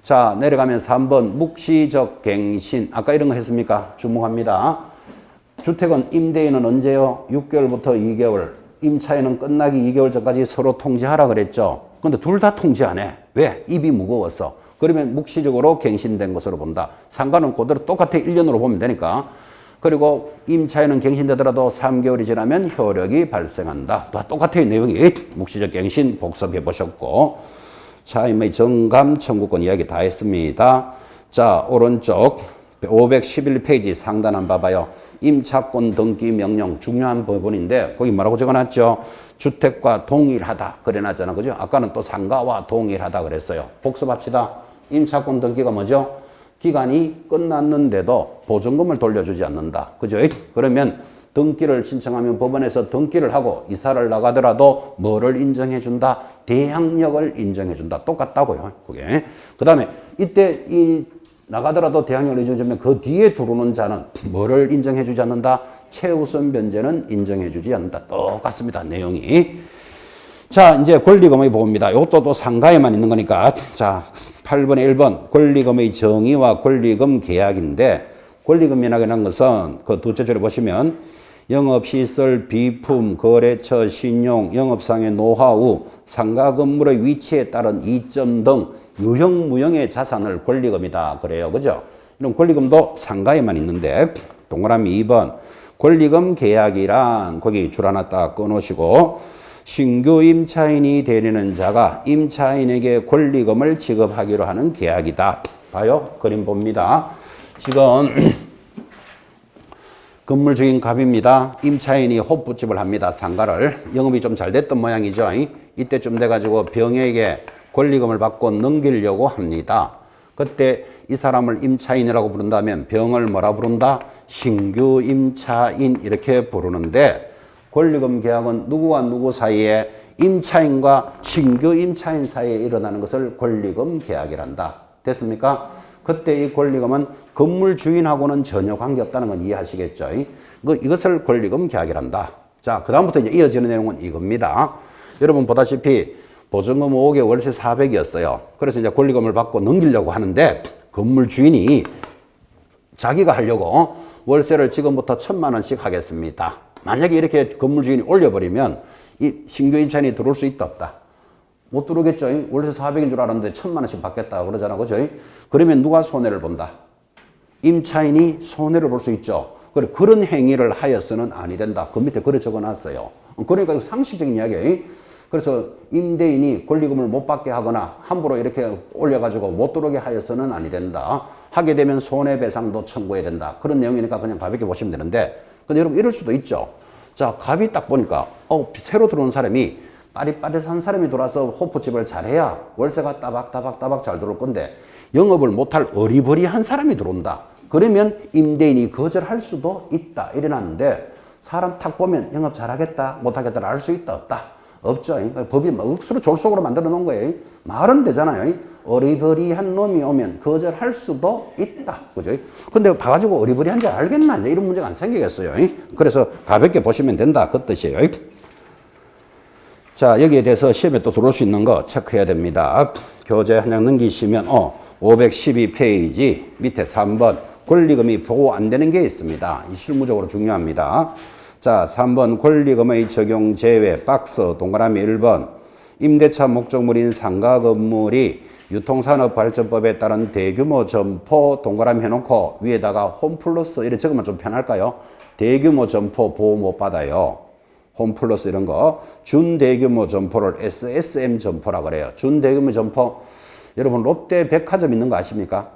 자 내려가면 3번 묵시적 갱신. 아까 이런 거 했습니까? 주목합니다. 주택은 임대인은 언제요? 6개월부터 2개월. 임차인은 끝나기 2개월 전까지 서로 통지하라 그랬죠. 근데 둘 다 통지 안 해. 왜? 입이 무거웠어. 그러면 묵시적으로 갱신된 것으로 본다. 상관은 그대로 똑같아. 1년으로 보면 되니까. 그리고 임차인은 갱신되더라도 3개월이 지나면 효력이 발생한다. 다 똑같아요. 내용이. 묵시적 갱신 복습해 보셨고. 자, 이미 정감 청구권 이야기 다 했습니다. 자, 오른쪽 511페이지 상단 한번 봐봐요. 임차권 등기 명령 중요한 부분인데 거기 뭐라고 적어놨죠? 주택과 동일하다 그래놨잖아. 그죠? 아까는 또 상가와 동일하다 그랬어요. 복습합시다. 임차권 등기가 뭐죠? 기간이 끝났는데도 보증금을 돌려주지 않는다. 그죠? 그러면 등기를 신청하면 법원에서 등기를 하고 이사를 나가더라도 뭐를 인정해준다? 대항력을 인정해준다. 똑같다고요. 그게. 그 다음에 이때 나가더라도 대항력을 인정해주면 그 뒤에 들어오는 자는 뭐를 인정해주지 않는다? 최우선 변제는 인정해주지 않는다. 똑같습니다. 내용이. 자, 이제 권리금의 보호입니다. 이것도 또 상가에만 있는 거니까. 자, 8번에 1번 권리금의 정의와 권리금 계약인데, 권리금이라는 것은 그 둘째 줄에 보시면 영업시설, 비품, 거래처, 신용, 영업상의 노하우, 상가 건물의 위치에 따른 이점 등 유형, 무형의 자산을 권리금이다. 그래요. 그죠? 이런 권리금도 상가에만 있는데, 동그라미 2번. 권리금 계약이란, 거기 줄 하나 딱 꺼놓으시고, 신규 임차인이 되려는 자가 임차인에게 권리금을 지급하기로 하는 계약이다. 봐요. 그림 봅니다. 지금 건물 주인 갑입니다. 임차인이 호프집을 합니다. 상가를. 영업이 좀 잘 됐던 모양이죠. 이때쯤 돼가지고 병에게 권리금을 받고 넘기려고 합니다. 그때 이 사람을 임차인이라고 부른다면 병을 뭐라 부른다? 신규 임차인 이렇게 부르는데, 권리금 계약은 누구와 누구 사이에? 임차인과 신규 임차인 사이에 일어나는 것을 권리금 계약이란다. 됐습니까? 그때 이 권리금은 건물 주인하고는 전혀 관계없다는 건 이해하시겠죠? 이것을 권리금 계약이란다. 자, 그 다음부터 이제 이어지는 내용은 이겁니다. 여러분 보다시피 보증금 5억에 월세 400이었어요. 그래서 이제 권리금을 받고 넘기려고 하는데, 건물 주인이 자기가 하려고 월세를 지금부터 1,000만 원씩 하겠습니다. 만약에 이렇게 건물 주인이 올려버리면 이 신규 임차인이 들어올 수 있다 없다? 못 들어오겠죠. 월세 400인 줄 알았는데 1,000만 원씩 받겠다 그러잖아. 그죠? 그러면 누가 손해를 본다? 임차인이 손해를 볼 수 있죠. 그런 행위를 하여서는 아니 된다. 그 밑에 그래 적어놨어요. 그러니까 상식적인 이야기예요. 그래서 임대인이 권리금을 못 받게 하거나 함부로 이렇게 올려가지고 못 들어오게 하여서는 아니 된다. 하게 되면 손해배상도 청구해야 된다. 그런 내용이니까 그냥 가볍게 보시면 되는데, 근데 여러분 이럴 수도 있죠. 자, 갑이 딱 보니까 새로 들어온 사람이 빠릿빠릿한 사람이 들어와서 호프집을 잘해야 월세가 따박따박 잘 들어올 건데, 영업을 못할 어리버리한 사람이 들어온다. 그러면 임대인이 거절할 수도 있다. 이래놨는데, 사람 탁 보면 영업 잘하겠다 못하겠다 알 수 있다 없다? 없죠. 법이 억수로 졸속으로 만들어 놓은 거예요. 말은 되잖아요. 어리버리한 놈이 오면 거절할 수도 있다. 그죠? 근데 봐가지고 어리버리한지 알겠나? 이런 문제가 안 생기겠어요. 그래서 가볍게 보시면 된다. 그 뜻이에요. 자, 여기에 대해서 시험에 또 들어올 수 있는 거 체크해야 됩니다. 교재 한 장 넘기시면 512페이지 밑에 3번 권리금이 보호 안 되는 게 있습니다. 이 실무적으로 중요합니다. 자, 3번 권리금의 적용 제외 박스 동그라미 1번 임대차 목적물인 상가 건물이 유통산업발전법에 따른 대규모 점포 동그라미 해놓고 위에다가 홈플러스 이렇게 적으면 좀 편할까요? 대규모 점포 보호 못 받아요. 홈플러스 이런 거. 준대규모 점포를 SSM 점포라 그래요. 준대규모 점포. 여러분 롯데백화점 있는 거 아십니까?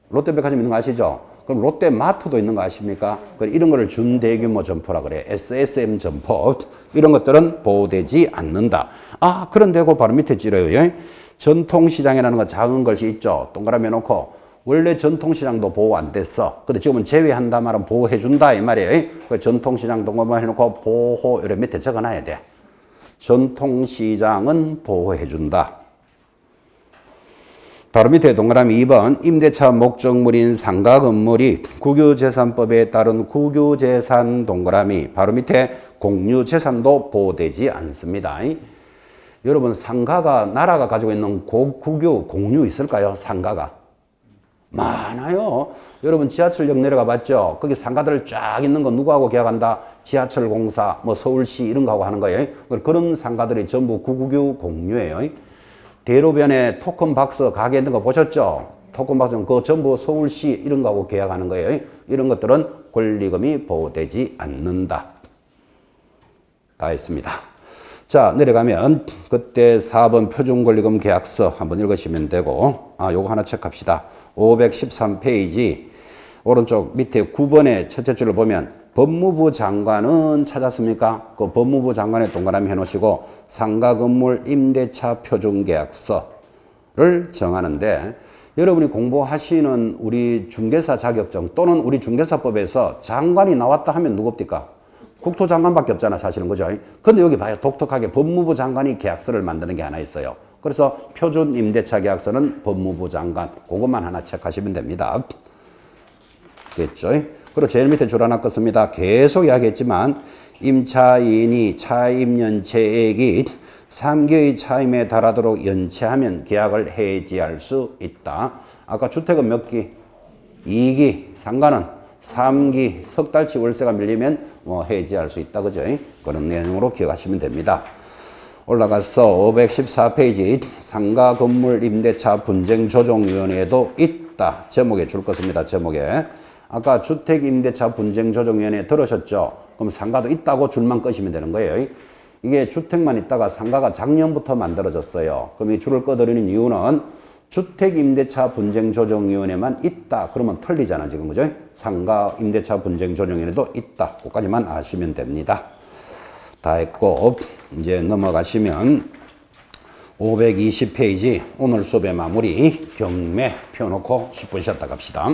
롯데백화점 있는 거 아시죠? 그럼 롯데마트도 있는 거 아십니까? 이런 거를 준대규모 점포라 그래요. SSM 점포. 이런 것들은 보호되지 않는다. 아, 그런데 그 바로 밑에 찌려요. 전통시장이라는 거 작은 것이 있죠. 동그라미 해놓고 원래 전통시장도 보호 안 됐어. 근데 지금은 제외한다 말은 보호해준다 이 말이에요. 전통시장 동그라미 해놓고 보호 이렇게 밑에 적어놔야 돼. 전통시장은 보호해준다. 바로 밑에 동그라미 2번 임대차 목적물인 상가 건물이 국유재산법에 따른 국유재산 동그라미 바로 밑에 공유재산도 보호되지 않습니다. 여러분 상가가 나라가 가지고 있는 국유 공유 있을까요? 상가가 많아요. 여러분 지하철역 내려가 봤죠? 거기 상가들 쫙 있는 거 누구하고 계약한다? 지하철공사, 뭐 서울시 이런 거하고 하는 거예요. 그런 상가들이 전부 국유 공유예요. 대로변에 토큰박스 가게 있는 거 보셨죠? 토큰박스는 그거 전부 서울시 이런 거하고 계약하는 거예요. 이런 것들은 권리금이 보호되지 않는다. 다 했습니다. 자, 내려가면 그때 4번 표준권리금 계약서 한번 읽으시면 되고, 요거 하나 체크합시다. 513페이지 오른쪽 밑에 9번의 첫째 줄을 보면 법무부 장관은 찾았습니까? 그 법무부 장관의 동그라미 해놓으시고 상가 건물 임대차 표준계약서를 정하는데, 여러분이 공부하시는 우리 중개사 자격증 또는 우리 중개사법에서 장관이 나왔다 하면 누굽니까? 국토장관밖에 없잖아, 사실은. 그죠? 근데 여기 봐요. 독특하게 법무부 장관이 계약서를 만드는 게 하나 있어요. 그래서 표준 임대차 계약서는 법무부 장관, 그것만 하나 체크하시면 됩니다. 됐죠? 그리고 제일 밑에 줄 하나 껐습니다. 계속 이야기했지만 임차인이 차임 연체액이 3개의 차임에 달하도록 연체하면 계약을 해지할 수 있다. 아까 주택은 몇 기? 2기, 상가는 3기, 석 달치 월세가 밀리면 해지할 수 있다. 그죠? 그런 내용으로 기억하시면 됩니다. 올라가서 514페이지 상가 건물 임대차 분쟁 조정위원회도 있다. 제목에 줄 것입니다. 제목에. 아까 주택 임대차 분쟁 조정위원회 들으셨죠? 그럼 상가도 있다고 줄만 끄시면 되는 거예요. 이게 주택만 있다가 상가가 작년부터 만들어졌어요. 그럼 이 줄을 꺼드리는 이유는 주택 임대차 분쟁 조정위원회만 있다. 그러면 틀리잖아, 지금. 그죠? 상가 임대차 분쟁 조정위원회도 있다. 그것까지만 아시면 됩니다. 다 했고, 이제 넘어가시면 520페이지 오늘 수업의 마무리 경매 펴놓고 10분 쉬었다 갑시다.